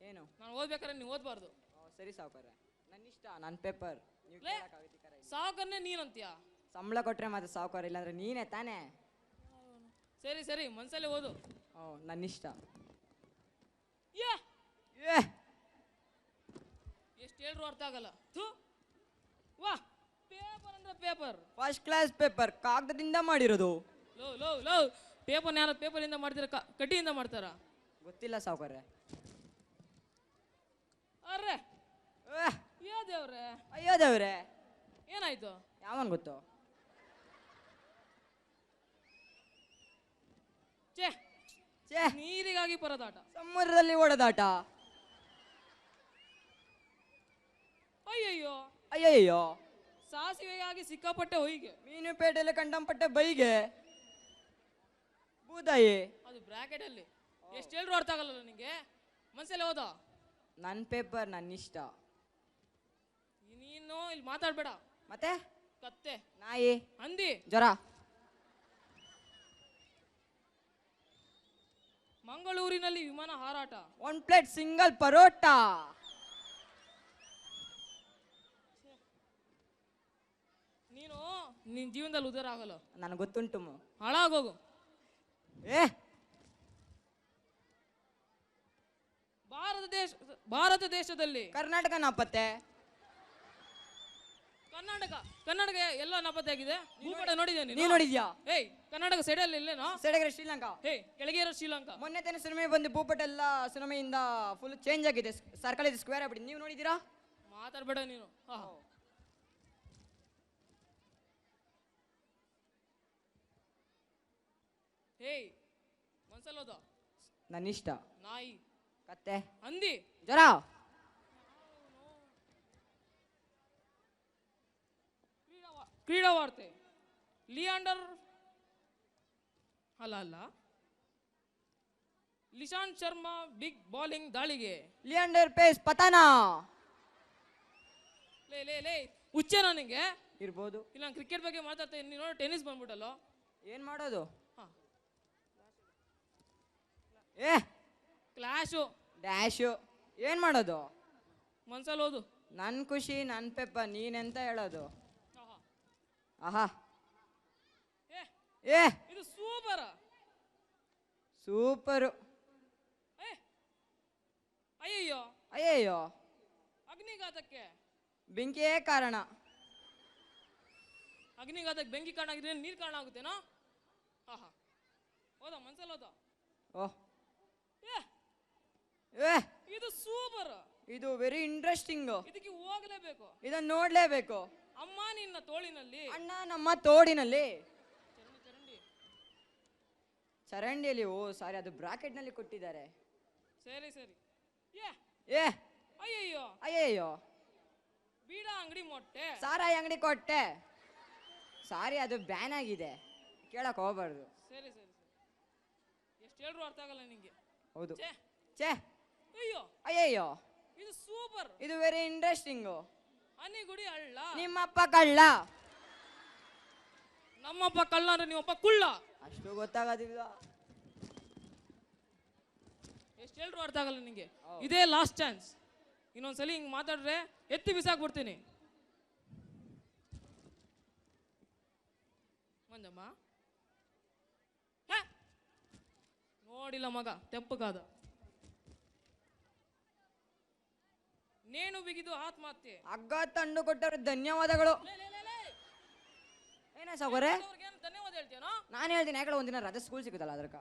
ಏನು, ನಾನು ಓದ್ಬೇಕಾದ್ರೆ ನೀವು ಓದಬಾರ್ದು. ಸರಿ ಸಾವುಕಾರ್ರೆ, ನನ್ನ ಇಷ್ಟ, ನನ್ನ ಪೇಪರ್. ನೀವು ಸಾವುಕಾರನೇ ನೀನಂತೀಯ. ಸಂಬಳ ಕೊಟ್ರೆ ಮತ್ತೆ ಸಾವುಕಾರ, ಇಲ್ಲಾಂದ್ರೆ ನೀನೇ ತಾನೇ. ಸರಿ ಸರಿ, ಮನ್ಸಲ್ಲೇ ಓದು. ನನ್ನ ಇಷ್ಟ. ಎಷ್ಟು ಹೇಳ್ರು ಅರ್ಥ ಆಗಲ್ಲ. ವಾ, ಪೇಪರ್ ಅಂದ್ರೆ ಪೇಪರ್, ಫಸ್ಟ್ ಕ್ಲಾಸ್ ಪೇಪರ್, ಕಾಗದದಿಂದ ಮಾಡಿರೋದು. ಲೋ ಲೋ ಲೋ, ಪೇಪರ್ ಯಾರು ಪೇಪರ್ ಇಂದ ಮಾಡ್ತಾರ, ಕಡ್ಡಿಯಿಂದ ಮಾಡ್ತಾರ? ಗೊತ್ತಿಲ್ಲ ಸಾವುಕಾರ್ರೆ. ಅರ್ರೆ ಅಯ್ಯೋ ದೇವ್ರೆ, ಅಯ್ಯೋ ದೇವ್ರೆ, ಏನಾಯ್ತು? ಯಾವನ್ ಗೊತ್ತು? ನೀರಿಗಾಗಿ ಪರದಾಟ, ಸಮುದ್ರದಲ್ಲಿ ಓಡದಾಟ. ಅಯ್ಯಯ್ಯೋ ಅಯ್ಯಯ್ಯೋ, ಸಾಸಿವೆಗಾಗಿ ಸಿಕ್ಕಾಪಟ್ಟೆ ಹೊಯ್ಗೆ, ಮೀನುಪೇಟೆಯಲ್ಲಿ ಕಂಡಂಪಟ್ಟೆ ಬೈಗೆ, ಬೂದಾಯಿ. ಅದು ಬ್ರಾಕೆಟ್ ಅಲ್ಲಿ. ಎಷ್ಟು ಹೇಳ್ರು ಅರ್ಥ ಆಗಲ್ಲ ನಿಂಗೆ, ಮನ್ಸಲ್ಲೇ ಓದ. ನನ್ನ ಪೇಪರ್, ನನ್ನ ಇಷ್ಟ. ನೀನು ಇಲ್ಲಿ ಮಾತಾಡ್ಬೇಡ. ಮತ್ತೆ ಕತ್ತೆ, ನಾಯಿ, ಹಂದಿ, ಜ್ವರ. ಮಂಗಳೂರಿನಲ್ಲಿ ವಿಮಾನ ಹಾರಾಟ, 1 ಪ್ಲೇಟ್ ಸಿಂಗಲ್ ಪರೋಟ. ನೀನು ನಿನ್ ಜೀವನದಲ್ಲಿ ಉದಾರ ಆಗಲ್ಲ. ನನಗೆ ಗೊತ್ತುಂಟು, ಹಾಳಾಗೋಗು. ಭಾರತ ದೇಶದಲ್ಲಿ ಕರ್ನಾಟಕ ನಾಪತ್ತೆ. ಕರ್ನಾಟಕ ಎಲ್ಲ ನಾಪತ್ತೆ ಆಗಿದೆ. ಭೂಪಟ ನೋಡಿದ್ಯಾ ನೀನು? ನೀನು ನೋಡಿದ್ಯಾ? ಏಯ್, ಕರ್ನಾಟಕ ಸೈಡಲ್ಲಿ ಇಲ್ಲೇನೋ? ಸೈಡಲ್ಲಿ ಶ್ರೀಲಂಕಾ. ಕೆಳಗೆ ಇರೋ ಶ್ರೀಲಂಕಾ. ಮೊನ್ನೆ ತಾನೇ ಸುನಾಮಿ ಬಂದು ಭೂಪಟ ಎಲ್ಲ ಸುನಾಮಿಯಿಂದ ಫುಲ್ ಚೇಂಜ್ ಆಗಿದೆ. ಸರ್ಕಲ್ ಇದು ಸ್ಕ್ವೇರ್ ಆಗ್ಬಿಡಿ. ನೀವು ನೋಡಿದ್ದೀರಾ? ಮಾತಾಡ್ಬೇಡ ನೀನು. ಹೇಯ್, ಮನ್ಸಲ್ಲೋದ? ನನ್ನ ಇಷ್ಟ. ನಾಯಿ, ಕತ್ತೆ, ಹಂದಿ, ಜ್ವರ. ಕ್ರೀಡಾ ವಾರ್ತೆ. ಲಿಯಾಂಡರ್ ಅಲ್ಲ ಲಿಶಾಂತ್ ಶರ್ಮಾ ಬಿಗ್ ಬೌಲಿಂಗ್ ದಾಳಿಗೆ. ಲಿಯಾಂಡರ್ ಪೇಸ್ ಪತನ. ಲೇ ಲೇ ಲೇ, ಹುಚ್ಚೇನಾ ನಿಂಗೆ? ಇರ್ಬೋದು. ಇಲ್ಲ, ನಾನು ಕ್ರಿಕೆಟ್ ಬಗ್ಗೆ ಮಾತಾಡ್ತಾ ಇದ್ದೀನಿ, ನೋಡಿ ಟೆನ್ನಿಸ್ ಬಂದ್ಬಿಟ್ಟಲ್ಲ. ಏನ್ ಮಾಡೋದು? Clash, dash. ಏನ್ ಮಾಡೋದು? ಮನ್ಸಲ್ಲಿ ಓದು. ನನ್ನ ಖುಷಿ, ನನ್ನ ಪೆಪ್ಪ, ನೀನೆಂತ ಹೇಳೋದು? ಆಹಾ, ಇದು ಸೂಪರ್. ಸೂಪರು. ಅಯ್ಯಯ್ಯೋ ಅಯ್ಯಯ್ಯೋ, ಅಗ್ನಿಘಾತಕ್ಕೆ ಬೆಂಕಿಯೇ ಕಾರಣ. ಅಗ್ನಿಘಾತಕ್ಕೆ ಬೆಂಕಿ ಕಾರಣ ಆಗಿದ್ರೆ ನೀರು ಕಾರಣ ಆಗುತ್ತೇನೋ? ಹೌದಾ, ಮನ್ಸಲ್ಲಿ ಹೋದ. ಇದು ಸೂಪರ್. ಇದು ವೆರಿ ಇಂಟ್ರೆಸ್ಟಿಂಗ್. ಇದಕ್ಕೆ ಹೋಗಲೇಬೇಕು, ಇದನ್ನ ನೋಡ್ಲೇಬೇಕು. ಅಮ್ಮ ನಿನ್ನ ತೋಳಿನಲ್ಲಿ, ಅಣ್ಣ ನಮ್ಮ ತೋಡಿನಲ್ಲಿ. ಚರಂಡಿಯಲ್ಲಿ. ಓ ಸಾರಿ, ಅದು ಬ್ರಾಕೆಟ್ ನಲ್ಲಿ ಕೊಟ್ಟಿದ್ದಾರೆ. ಸರಿ ಸರಿ. ಅಯ್ಯಯ್ಯೋ ಅಯ್ಯಯ್ಯೋ, ಬೀಡ ಅಂಗಡಿ ಮೊಟ್ಟೆ, ಸಾರಾಯಿ ಅಂಗಡಿ ಕೊಟ್ಟೆ. ಸಾರಿ, ಅದು ಬ್ಯಾನ್ ಆಗಿದೆ, ಕೇಳಕ್ ಹೋಗ್ಬಾರ್ದು. ಸರಿ ಸರಿ ಸರಿ. ಎಷ್ಟು ಹೇಳ್ರು ಅರ್ಥ ಆಗಲ್ಲ ನಿಂಗೆ. ಹೌದು. ಅಯ್ಯೋ ಅಯ್ಯಯ್ಯೋ, ಇದು ಸೂಪರ್. ಇದು ವೆರಿ ಇಂಟ್ರೆಸ್ಟಿಂಗ್. ಹನಿಗುಡಿ ಹಳ್ಳ. ನಿಮ್ಮಪ್ಪ ಕಳ್ಳ. ನಮ್ಮಪ್ಪ ಕಳ್ಳ ಅಂದ್ರೆ ನಿಮ್ಮಪ್ಪ ಕುಳ್ಳ. ಅಷ್ಟು ಗೊತ್ತಾಗೋದಿಲ್ಲ. ಎಷ್ಟು ಹೇಳ್ರು ಅರ್ಥ ಆಗಲ್ಲ ನಿಂಗೆ. ಇದೇ ಲಾಸ್ಟ್ ಚಾನ್ಸ್. ಇನ್ನೊಂದ್ಸಲಿ ಹಿಂಗ್ ಮಾತಾಡ್ರೆ ಎತ್ತಿ ಬಿಸಾಕ್ಬಿಡ್ತೀನಿ. ಮಂಜಮ್ಮ ನೋಡಿಲ್ಲ ಮಗ, ತೆಪ್ಪಗಾದ. ನೇಣು ಬಿಗಿದು ಆತ್ಮಹತ್ಯೆ. ಹಗ್ಗ ತಂಡು ಕೊಟ್ಟರು ಧನ್ಯವಾದಗಳು. ಏನ ಸಾಗೋರೆ? ಧನ್ಯವಾದ ಹೇಳ್ತೀಯನೋ? ನಾನು ಹೇಳ್ತೀನಿ, ಯಾಕಡೆ ಒಂದಿನ ರಜೆ ಸ್ಕೂಲ್ ಸಿಗುತ್ತಲ್ಲ ಅದಕ್ಕ.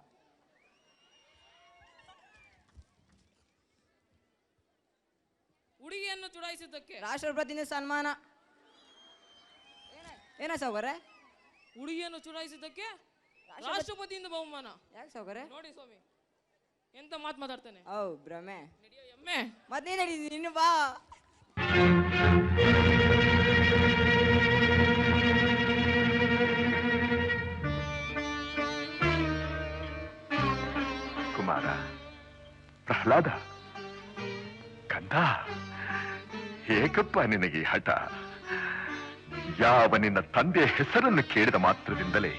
ಹುಡುಗಿಯನ್ನು ಚುಡಾಯಿಸಿದ್ದಕ್ಕೆ ರಾಷ್ಟ್ರಪತಿನ ಸನ್ಮಾನ. ಏನ ಸಾವುಕಾರೆ? ಹುಡುಗಿಯನ್ನು ಚುಡಾಯಿಸಿದ್ದಕ್ಕೆ ರಾಷ್ಟ್ರಪತಿಯಿಂದ ಬಹುಮಾನ. ಯಾಕೆ ಸಾವುಕಾರೆ? ನೋಡಿ ಸ್ವಾಮಿ ಎಂತ ಮಾತು ಮಾತಾಡ್ತಾನೆ. ಭ್ರಮೆ ಎಮ್ಮೆ ಮತ್ತೆ ನಡಿ ನೀನು ಬಾ. ಕುಮಾರ, ಪ್ರಹ್ಲಾದ, ಕಂದ, ಏಕಪ್ಪ ನಿನಗೆ ಹಠ? ಯಾವ ನಿನ್ನ ತಂದೆಯ ಹೆಸರನ್ನು ಕೇಳಿದ ಮಾತ್ರದಿಂದಲೇ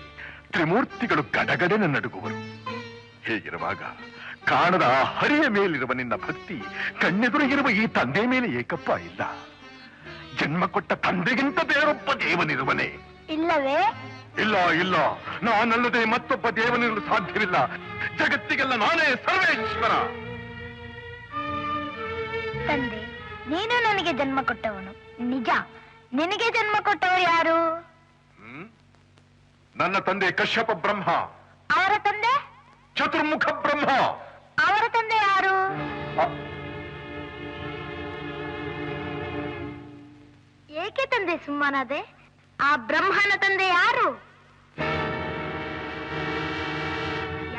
ತ್ರಿಮೂರ್ತಿಗಳು ಗಡಗಡನೆ ನಡುಗುವರು. ಹೇಗಿರುವಾಗ ಕಾಣದ ಆ ಹರಿಯ ಮೇಲಿರುವ ನಿನ್ನ ಭಕ್ತಿ ಕಣ್ಣೆದುರಿಗಿರುವ ಈ ತಂದೆ ಮೇಲೆ ಏಕಪ್ಪ ಇಲ್ಲ. ಜನ್ಮ ಕೊಟ್ಟ ತಂದೆಗಿಂತ ಬೇರೊಬ್ಬ ದೇವನಿರುವನೇ? ಇಲ್ಲವೇ? ಇಲ್ಲ ಇಲ್ಲ, ನಾನಲ್ಲದೆ ಮತ್ತೊಬ್ಬ ದೇವನಿರಲು ಸಾಧ್ಯವಿಲ್ಲ. ಜಗತ್ತಿಗೆಲ್ಲ ನಾನೇ ಸರ್ವೇಶ್ವರ. ತಂದೆ, ನೀನು ನನಗೆ ಜನ್ಮ ಕೊಟ್ಟವನು ನಿಜ. ನಿನಗೆ ಜನ್ಮ ಕೊಟ್ಟವರು ಯಾರು? ನನ್ನ ತಂದೆ ಕಶ್ಯಪ ಬ್ರಹ್ಮ. ಅವರ ತಂದೆ? ಚತುರ್ಮುಖ ಬ್ರಹ್ಮ. ಅವರ ತಂದೆ ಯಾರು? ಏಕೆ ತಂದೆ ಸುಮ್ಮನಾದೆ? ಆ ಬ್ರಹ್ಮನ ತಂದೆ ಯಾರು?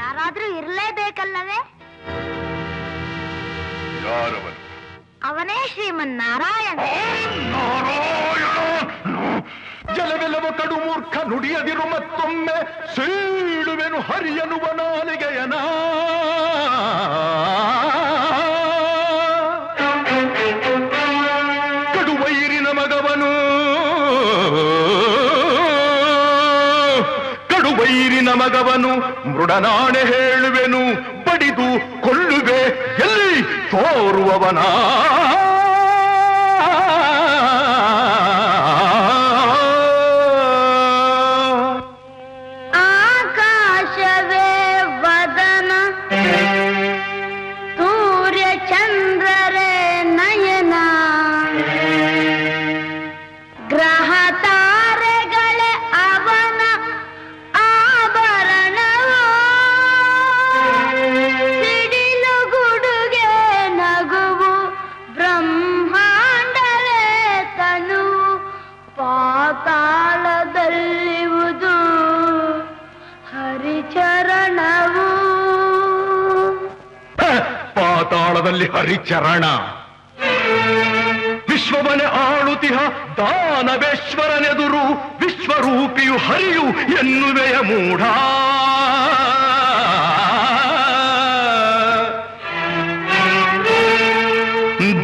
ಯಾರಾದ್ರೂ ಇರಲೇಬೇಕಲ್ಲವೇ? ಯಾರವನು? ಅವನೇ ಶ್ರೀಮನ್ನಾರಾಯಣ. ಜಲವೆಲ್ಲವ ಕಡು ಮೂರ್ಖ, ನುಡಿಯದಿರು ಮತ್ತೊಮ್ಮೆ ಸೀಳುವೆನು ಹರಿಯನುವ ನಾಲಿಗೆಯನ. ಕಡುವೈರಿನ ಮಗವನು, ಕಡುವೈರಿನ ಮಗವನು, ಮೃಡನಾಣೆ ಹೇಳುವೆನು, ಬಡಿದು ಕೊಲ್ಲುವೆ ಎಲ್ಲಿ ತೋರುವವನ. ಆಕಾಶವೇ ವದನ, ಸೂರ್ಯ ಚಂದ್ರರೇ ನಯನ, ಗ್ರಹ ತಾರೆಗಳೇ ಅವನ ಆಭರಣವು, ಸಿಡಿಲು ಗುಡುಗೆ ನಗುವು, ಬ್ರಹ್ಮಾಂಡವೇ ತನು, ಪಾತಾಳದಲ್ಲಿರುವುದು ಹರಿಚರಣವು. ಪಾತಾಳದಲ್ಲಿ ಹರಿಚರಣ. ವಿಶ್ವವನೆ ಆಳುತಿಹ ದಾನವೇಶ್ವರನೆದುರು ವಿಶ್ವರೂಪಿಯು ಹರಿಯು ಎನ್ನುವೆಯ ಮೂಢ.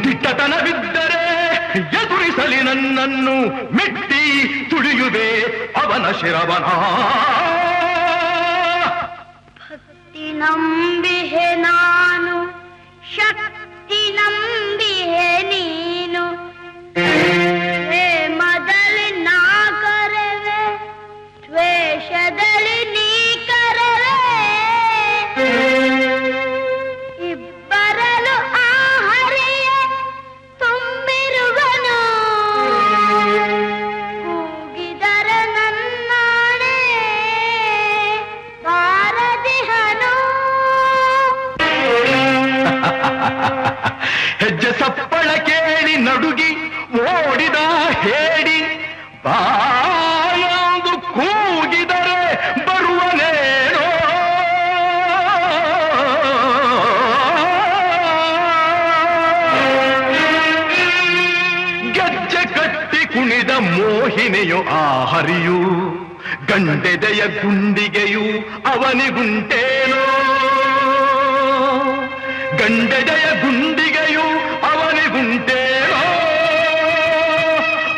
ದಿಟ್ಟತನವಿದ್ದರೆ ಎದುರಿಸಲಿ ನನ್ನನ್ನು, ಮೆಟ್ಟಿ ತುಳಿಯುವೆ ಅವನ ಶಿರವನ. ಭಕ್ತಿ ನಂಬಿಹೆ ನಾನು, ಶಕ್ತಿ ನಂಬಿಹೆ ನೀನು, ಪ್ರೇಮದಲ್ಲಿ ನಾ ಕರೆವೆ, ದ್ವೇಷದಲ್ಲಿ ನೀ ಕರೆವೆ, ಇಬ್ಬರಲು ಆ ಹರಿಯ ತುಂಬಿರುವನು, ಕೂಗಿದರೆ ನನ್ನಾಣೆ ಬಾರದಿಹನು. ಹೆಜ್ಜೆ ಸಪ್ಪಳ ಕೇಳಿ ನಡುಗಿ ಓಡಿದ ಹೇಡಿ, ಬಾಯೊಂದು ಕೂಗಿದರೆ ಬರುವನೇನೋ. ಗೆಜ್ಜೆ ಕಟ್ಟಿ ಕುಣಿದ ಮೋಹಿನಿಯು ಆ ಹರಿಯು, ಗಂಡೆದೆಯ ಗುಂಡಿಗೆಯು ಅವನಿಗುಂಟೇನೋ. ಗಂಡೆದೆಯ ಗುಂಡಿಗೆಯು ಅವನಿಗುಂಟೇನೋ,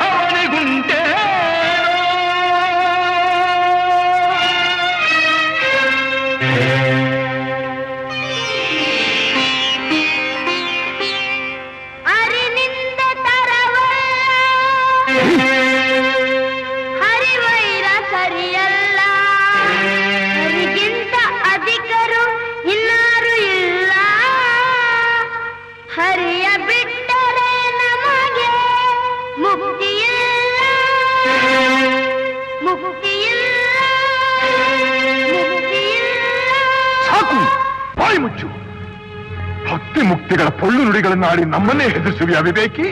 ಅವನಿಗುಂಟೇನೋ. ಅರಿನಿಂದ ತರವಲ್ಲ, ಹರಿವೈರ ಸರಿಯಲ್ಲ, ಹರಿಗಿಂತ ಅಧಿಕರು ಇನ್ನಾರು ಇಲ್ಲ. ಹರಿಯ ಬಿಟ್ಟರೆ ನಮಗೆ ಮುಕ್ತಿಯಿಲ್ಲ, ಮುಕ್ತಿಯಿಲ್ಲ, ಮುಕ್ತಿಯಿಲ್ಲ. ಮುಕ್ತಿ ಮುಕ್ತಿಗಳ ಪೊಳ್ಳು ನುಡಿಗಳನ್ನಾಡಿ ನಮ್ಮನ್ನೇ ಹೆದರಿಸುವಿ ಅವಿವೇಕಿ.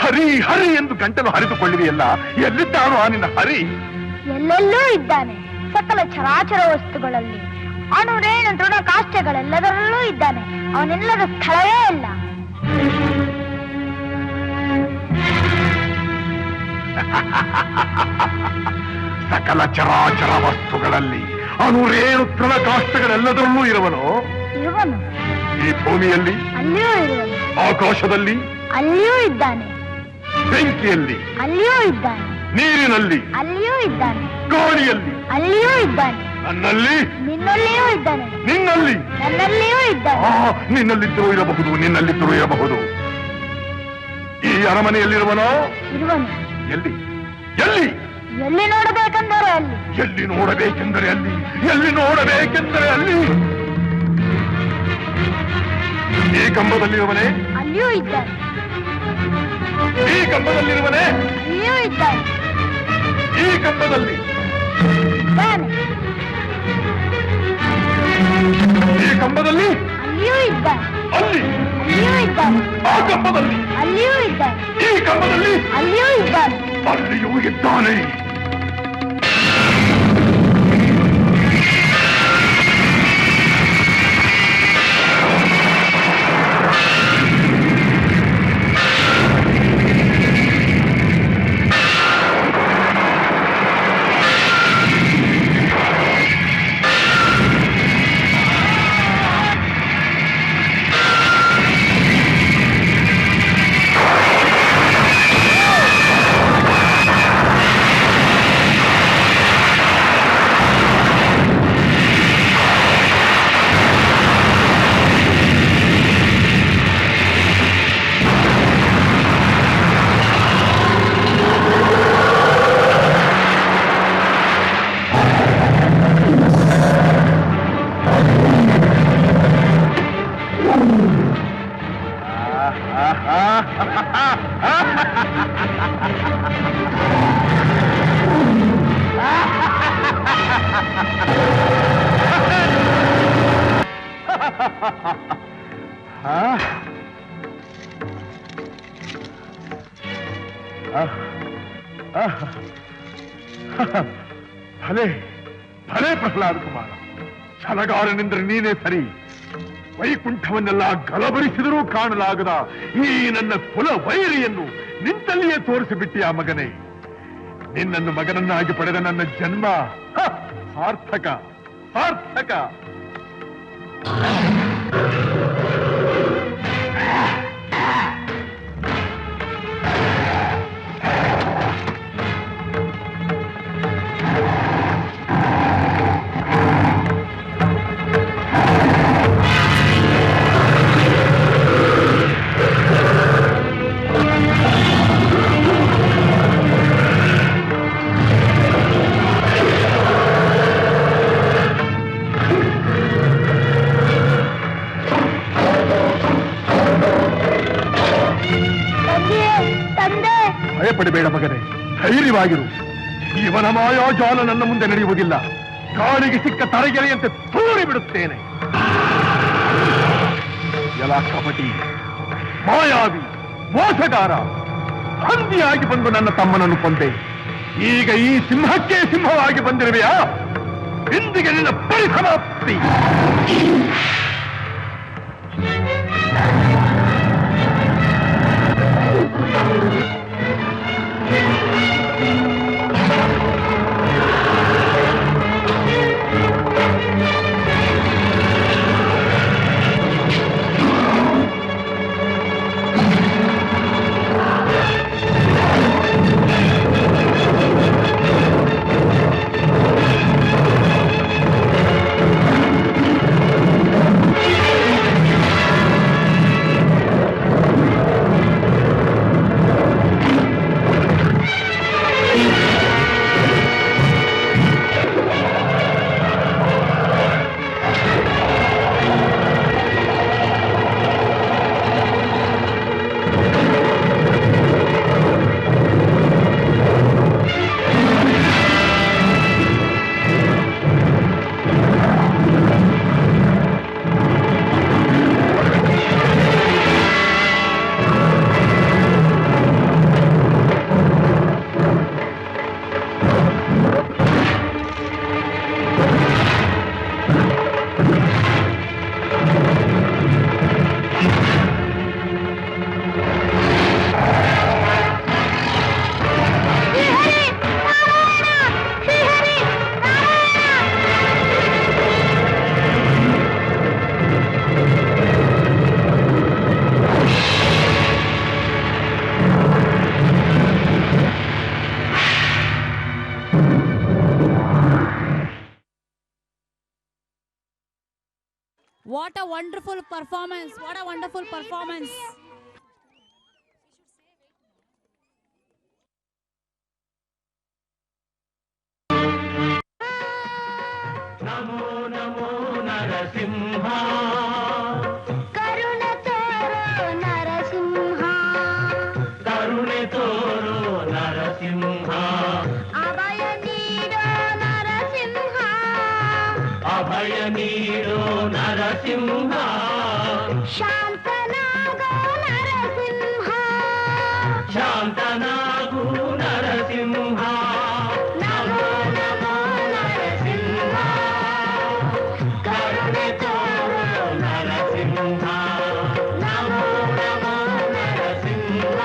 ಹರಿ ಹರಿ ಎಂದು ಗಂಟಲು ಹರಿದುಕೊಳ್ಳಿದೆಯಲ್ಲ, ಎಲ್ಲಿದ್ದಾನೋ ಆ ನಿನ್ನ ಹರಿ? ಎಲ್ಲೆಲ್ಲೂ ಇದ್ದಾನೆ, ಸಕಲ ಚರಾಚರ ವಸ್ತುಗಳಲ್ಲಿ. ಅಣು ರೇಣು ತೃಣ ಕಾಷ್ಟಗಳೆಲ್ಲದರಲ್ಲೂ ಇದ್ದಾನೆ. ಅವನೆಲ್ಲದ ಸ್ಥಳವೇ ಇಲ್ಲ. ಸಕಲ ಚರಾಚರ ವಸ್ತುಗಳಲ್ಲಿ ಅಣುರೇಣು ತೃಣ ಕಾಷ್ಟಗಳೆಲ್ಲದರಲ್ಲೂ ಇರುವನು. ಇರುವನು. ಈ ಭೂಮಿಯಲ್ಲಿ ಅಲ್ಲಿಯೂ ಇರುವನು. ಆಕಾಶದಲ್ಲಿ ಅಲ್ಲಿಯೂ ಇದ್ದಾನೆ. ಬೆಂಕಿಯಲ್ಲಿ ಅಲ್ಲಿಯೂ ಇದ್ದಾನೆ. ನೀರಿನಲ್ಲಿ ಅಲ್ಲಿಯೂ ಇದ್ದಾನೆ. ಗಾಳಿಯಲ್ಲಿ ಅಲ್ಲಿಯೂ ಇದ್ದಾನೆ. ನನ್ನಲ್ಲಿ ನಿನ್ನಲ್ಲಿಯೂ ಇದ್ದಾನೆ. ನಿನ್ನಲ್ಲಿ ನನ್ನಲ್ಲಿಯೂ ಇದ್ದಾನೆ. ನಿನ್ನಲ್ಲಿದ್ದರೂ ಇರಬಹುದು, ನಿನ್ನಲ್ಲಿದ್ದರೂ ಇರಬಹುದು. ಈ ಅರಮನೆಯಲ್ಲಿರುವನೋ? ಇರುವನು. ಎಲ್ಲಿ ಎಲ್ಲಿ? ಎಲ್ಲಿ ನೋಡಬೇಕೆಂದರೆ ಅಲ್ಲಿ. ಎಲ್ಲಿ ನೋಡಬೇಕೆಂದರೆ ಅಲ್ಲಿ. ಎಲ್ಲಿ ನೋಡಬೇಕೆಂದರೆ ಅಲ್ಲಿ. ಈ ಕಂಬದಲ್ಲಿರುವನೇ? ಅಲ್ಲಿಯೂ ಇದ್ದಾನೆ. ಈ ಕಂಬದಲ್ಲಿರುವನೇ? ಅಲ್ಲಿಯೂ ಇದ್ದಾನೆ. ಈ ಕಂಬದಲ್ಲಿ ಇದ್ದಾನೆ. ಈ ಕಂಬದಲ್ಲಿ ಅಲ್ಲಿಯೂ ಇದ್ದಾನೆ. ಅಲ್ಲಿ ಅಲ್ಲಿಯೂ ಇದ್ದಾನೆ. ಆ ಕಂಬದಲ್ಲಿ ಅಲ್ಲಿಯೂ ಇದ್ದಾನೆ. ಈ ಕಂಬದಲ್ಲಿ ಅಲ್ಲಿಯೂ ಇದ್ದಾನೆ. ಅಲ್ಲಿಯೂ ಇದ್ದಾನೆ. ಭಲೆ ಭಲೆ ಪ್ರಹ್ಲಾದ ಕುಮಾರ, ಛಲಗಾರನೆಂದರೆ ನೀನೇ ಸರಿ. ವೈಕುಂಠವನ್ನೆಲ್ಲ ಗಲಭರಿಸಿದರೂ ಕಾಣಲಾಗದ ಈ ನನ್ನ ಕುಲ ವೈರಿಯನ್ನು ನಿಂತಲ್ಲಿಯೇ ತೋರಿಸಿಬಿಟ್ಟಿಯ ಮಗನೇ. ನಿನ್ನನ್ನು ಮಗನನ್ನಾಗಿ ಪಡೆದ ನನ್ನ ಜನ್ಮ ಸಾರ್ಥಕ ಸಾರ್ಥಕ. ಭಯಪಡಬೇಡ ಮಗನೇ, ಧೈರ್ಯವಾಗಿರು. ಇವನ ಮಾಯಾಜಾಲ ನನ್ನ ಮುಂದೆ ನಡೆಯುವುದಿಲ್ಲ. ಕಾಳಿಗೆ ಸಿಕ್ಕ ತರಗೆರೆಯಂತೆ ತೂರಿ ಬಿಡುತ್ತೇನೆ. ಎಲ್ಲ ಕಪಟಿ, ಮಾಯಾವಿ, ಮೋಸಗಾರ, ಹಂದಿಯಾಗಿ ಬಂದು ನನ್ನ ತಮ್ಮನನ್ನು ಕೊಂದೆ. ಈಗ ಈ ಸಿಂಹಕ್ಕೆ ಸಿಂಹವಾಗಿ ಬಂದಿರುವೆಯಾ? ಇಂದಿಗೆ ನಿನ್ನ ಪರಿಸಮಾಪ್ತಿ. What a wonderful performance, what a wonderful performance. ನಮೋ ನಮೋ ನರಸಿಂಹ, ಕರುಣೆ ತೋರೋ ನರಸಿಂಹ, ಕರುಣೆ ತೋರೋ ನರಸಿಂಹ, ಅಭಯ ನೀಡೋ ನರಸಿಂಹ, ಅಭಯ ನೀಡೋ ನರಸಿಂಹ, ಶಾಂತನಾಗೋ ನರಸಿಂಹ, ಶಾಂತನಾಗು ನರಸಿಂಹ. ನಮೋ ನಮೋ ನರಸಿಂಹ, ಕರುಣೆ ತೋರೋ ನರಸಿಂಹ, ನಮೋ ನಮೋ ನರಸಿಂಹ.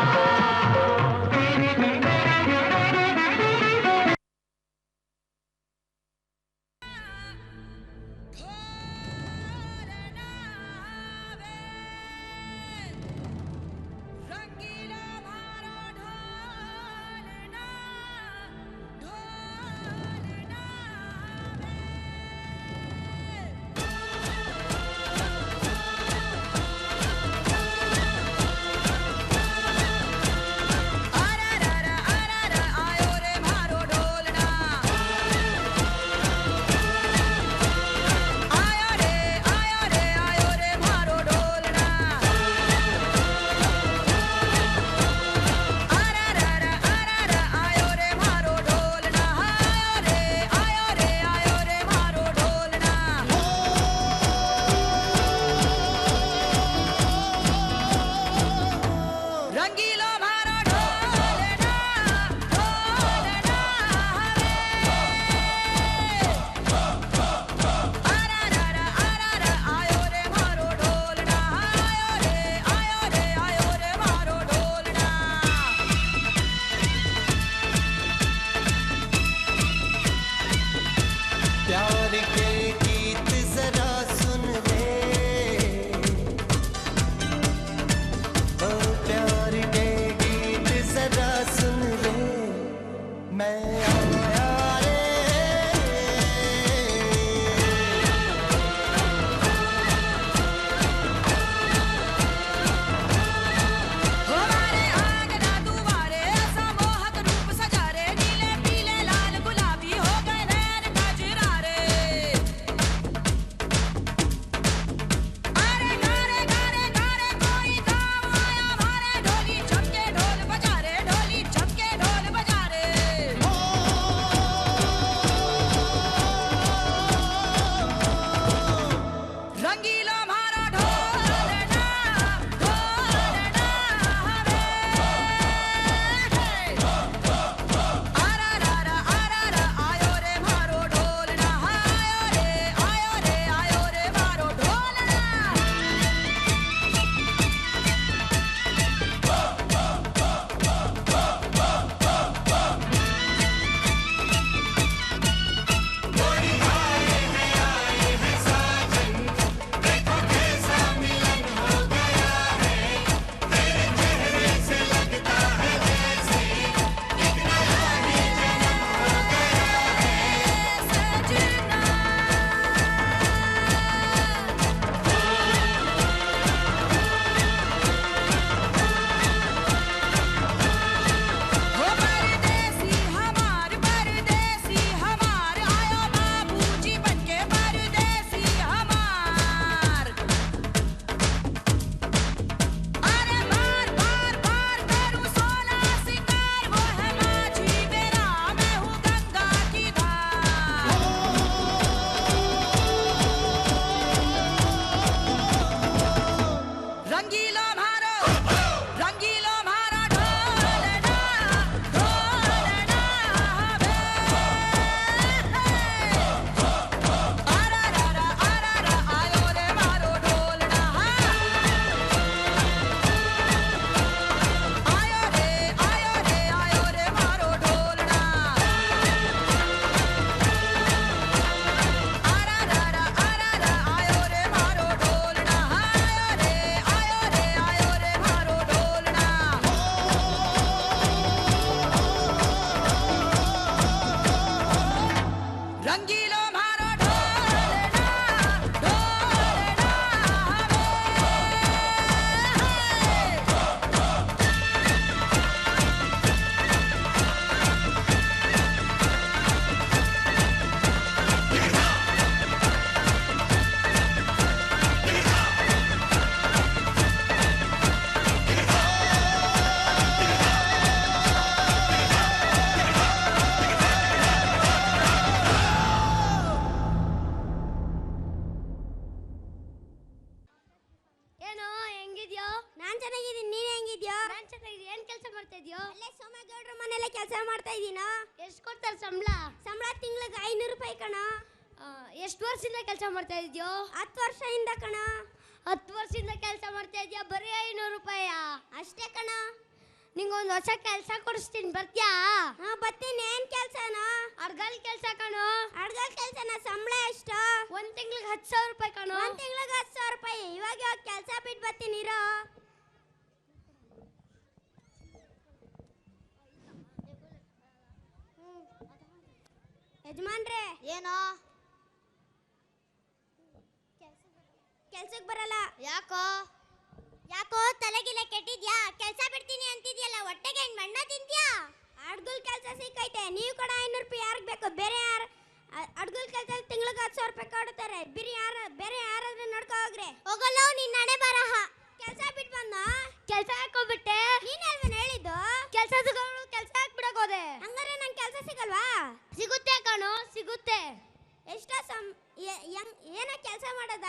ಏನ್ ಕೆಲಸ ಮಾಡ್ತಾ ಇದೀಯೋ? ಅಲ್ಲೇ ಸೋಮೇಗೌಡ್ರ ಮನೆಯಲ್ಲೇ ಕೆಲಸ ಮಾಡ್ತಾ ಇದೀನಾ. ಎಷ್ಟು ಕೊಡ್ತಾರೆ ಸಂಬಳ? ಸಂಬಳ ತಿಂಗಳಿಗೆ 500 ರೂಪಾಯಿ ಕಣ. ಎಷ್ಟು ವರ್ಷದಿಂದ ಕೆಲಸ ಮಾಡ್ತಾ ಇದೀಯೋ? 10 ವರ್ಷದಿಂದ ಕಣ. 10 ವರ್ಷದಿಂದ ಕೆಲಸ ಮಾಡ್ತಾ ಇದೀಯಾ, ಬರೀ 500 ರೂಪಾಯಿ ಅಷ್ಟೇ ಕಣ. ನಿಂಗೊಂದು ಹೊಸ ಕೆಲಸ ಕೊಡಿಸ್ತೀನಿ, ಬರ್ತೀಯಾ? ಬರ್ತೀನಿ. ಏನ್ ಕೆಲಸನ? ಅಡ್ಗಲ್ ಕೆಲಸ ಕಣೋ. ಅಡ್ಗಲ್ ಕೆಲಸನ ಸಂಬಳ ಎಷ್ಟು? ಒಂದ್ ತಿಂಗಳಿಗೆ 10,000 ರೂಪಾಯಿ ಕಣೋ. ಒಂದ್ ತಿಂಗಳಿಗೆ 10,000 ರೂಪಾಯಿ. ಇವಾಗ ಕೆಲಸ ಬಿಟ್ಟು ಬರ್ತೀನಿ ಇರೋ. ಯಜಮಾನ್ರೆ ಏನೋ ಕೆಲ್ಸಕ್ಕೆ ಬರಲ್ಲ. ಯಾಕೋ ತಲೆಗಿಲೆ ಕೆಟ್ಟಿದ್ಯಾ? ಕೆಲಸ ಬಿಡ್ತೀನಿ ಅಂತಿದ್ಯಲ್ಲ, ಹೊಟ್ಟೆಗೆ ಏನ್ ಮಣ್ಣ ತಿಂತ್ಯಾ? ಅಡ್ಗುಲ್ ಕೆಲಸ ಸಿಕ್ಕೈತೆ, ನೀವು ಕೂಡ 500 ರೂಪಾಯಿ ಯಾರಿಗೆ ಬೇಕು? ಬೇರೆ ಯಾರು ಅಡ್ಗುಲ್ ಕೆಲಸ ತಿಂಗಳಿಗೆ 10,000 ರೂಪಾಯಿ ಕೊಡ್ತಾರೆ. ಬೇರೆ ಯಾರಾದ್ರೂ ನಡ್ಕೊ ಹೋಗ್ರೆ. ಹೋಗಲ್ಲ, ನಿನ್ನ ಹಣೆ ಬರಹ. ಕೆಲಸ ಬಿಟ್ಟು ಬಂದ ಕೆಲಸ ಹಾಕೋಬಿಟ್ಟೆ. ನೀನ್ ಅಲ್ವೇನ್ ಹೇಳಿದ್ದು ಕೆಲಸ ಸಿಗೋಳು ಕೆಲಸ ಹಾಕ್ಬಿಡಕ್ ಹೋದೆ? ಹಂಗಾರೆ ನಂಗೆ ಕೆಲಸ ಸಿಗಲ್ವಾ? ಸಿಗುತ್ತೆ ಕಣೋ, ಸಿಗುತ್ತೆ. ಏನ ಕೆಲಸ ಮಾಡೋದು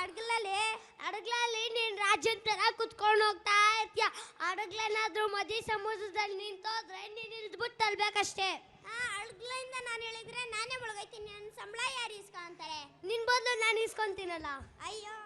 ಅಡಗ್ಲಲ್ಲಿ ನೀನ್ ರಾಜ್ಯದ ತರ ಕುತ್ಕೊಂಡು ಹೋಗ್ತಾ ಇರ್ತೀಯ. ಅಡಗ್ಲೇನಾದ್ರೂ ಮದಿ ಸಮುದ್ರದಲ್ಲಿ ನಿಂತೋದ್ರೆ ನೀನ್ ಇಳಿದ್ಬಿಟ್ಟು ತಲ್ಬೇಕಷ್ಟೇ. ಅಡಗ್ಲಿಂದ ನಾನು ಹೇಳಿದ್ರೆ ನಾನೇ ಮುಳುಗೈತೀನಿ. ನನ್ನ ಸಂಬಳ ಯಾರು ಇಸ್ಕೊಂತಾರೆ? ನಿನ್ ಬದಲು ನಾನು ಇಸ್ಕೊಂತೀನಲ್ಲ. ಅಯ್ಯೋ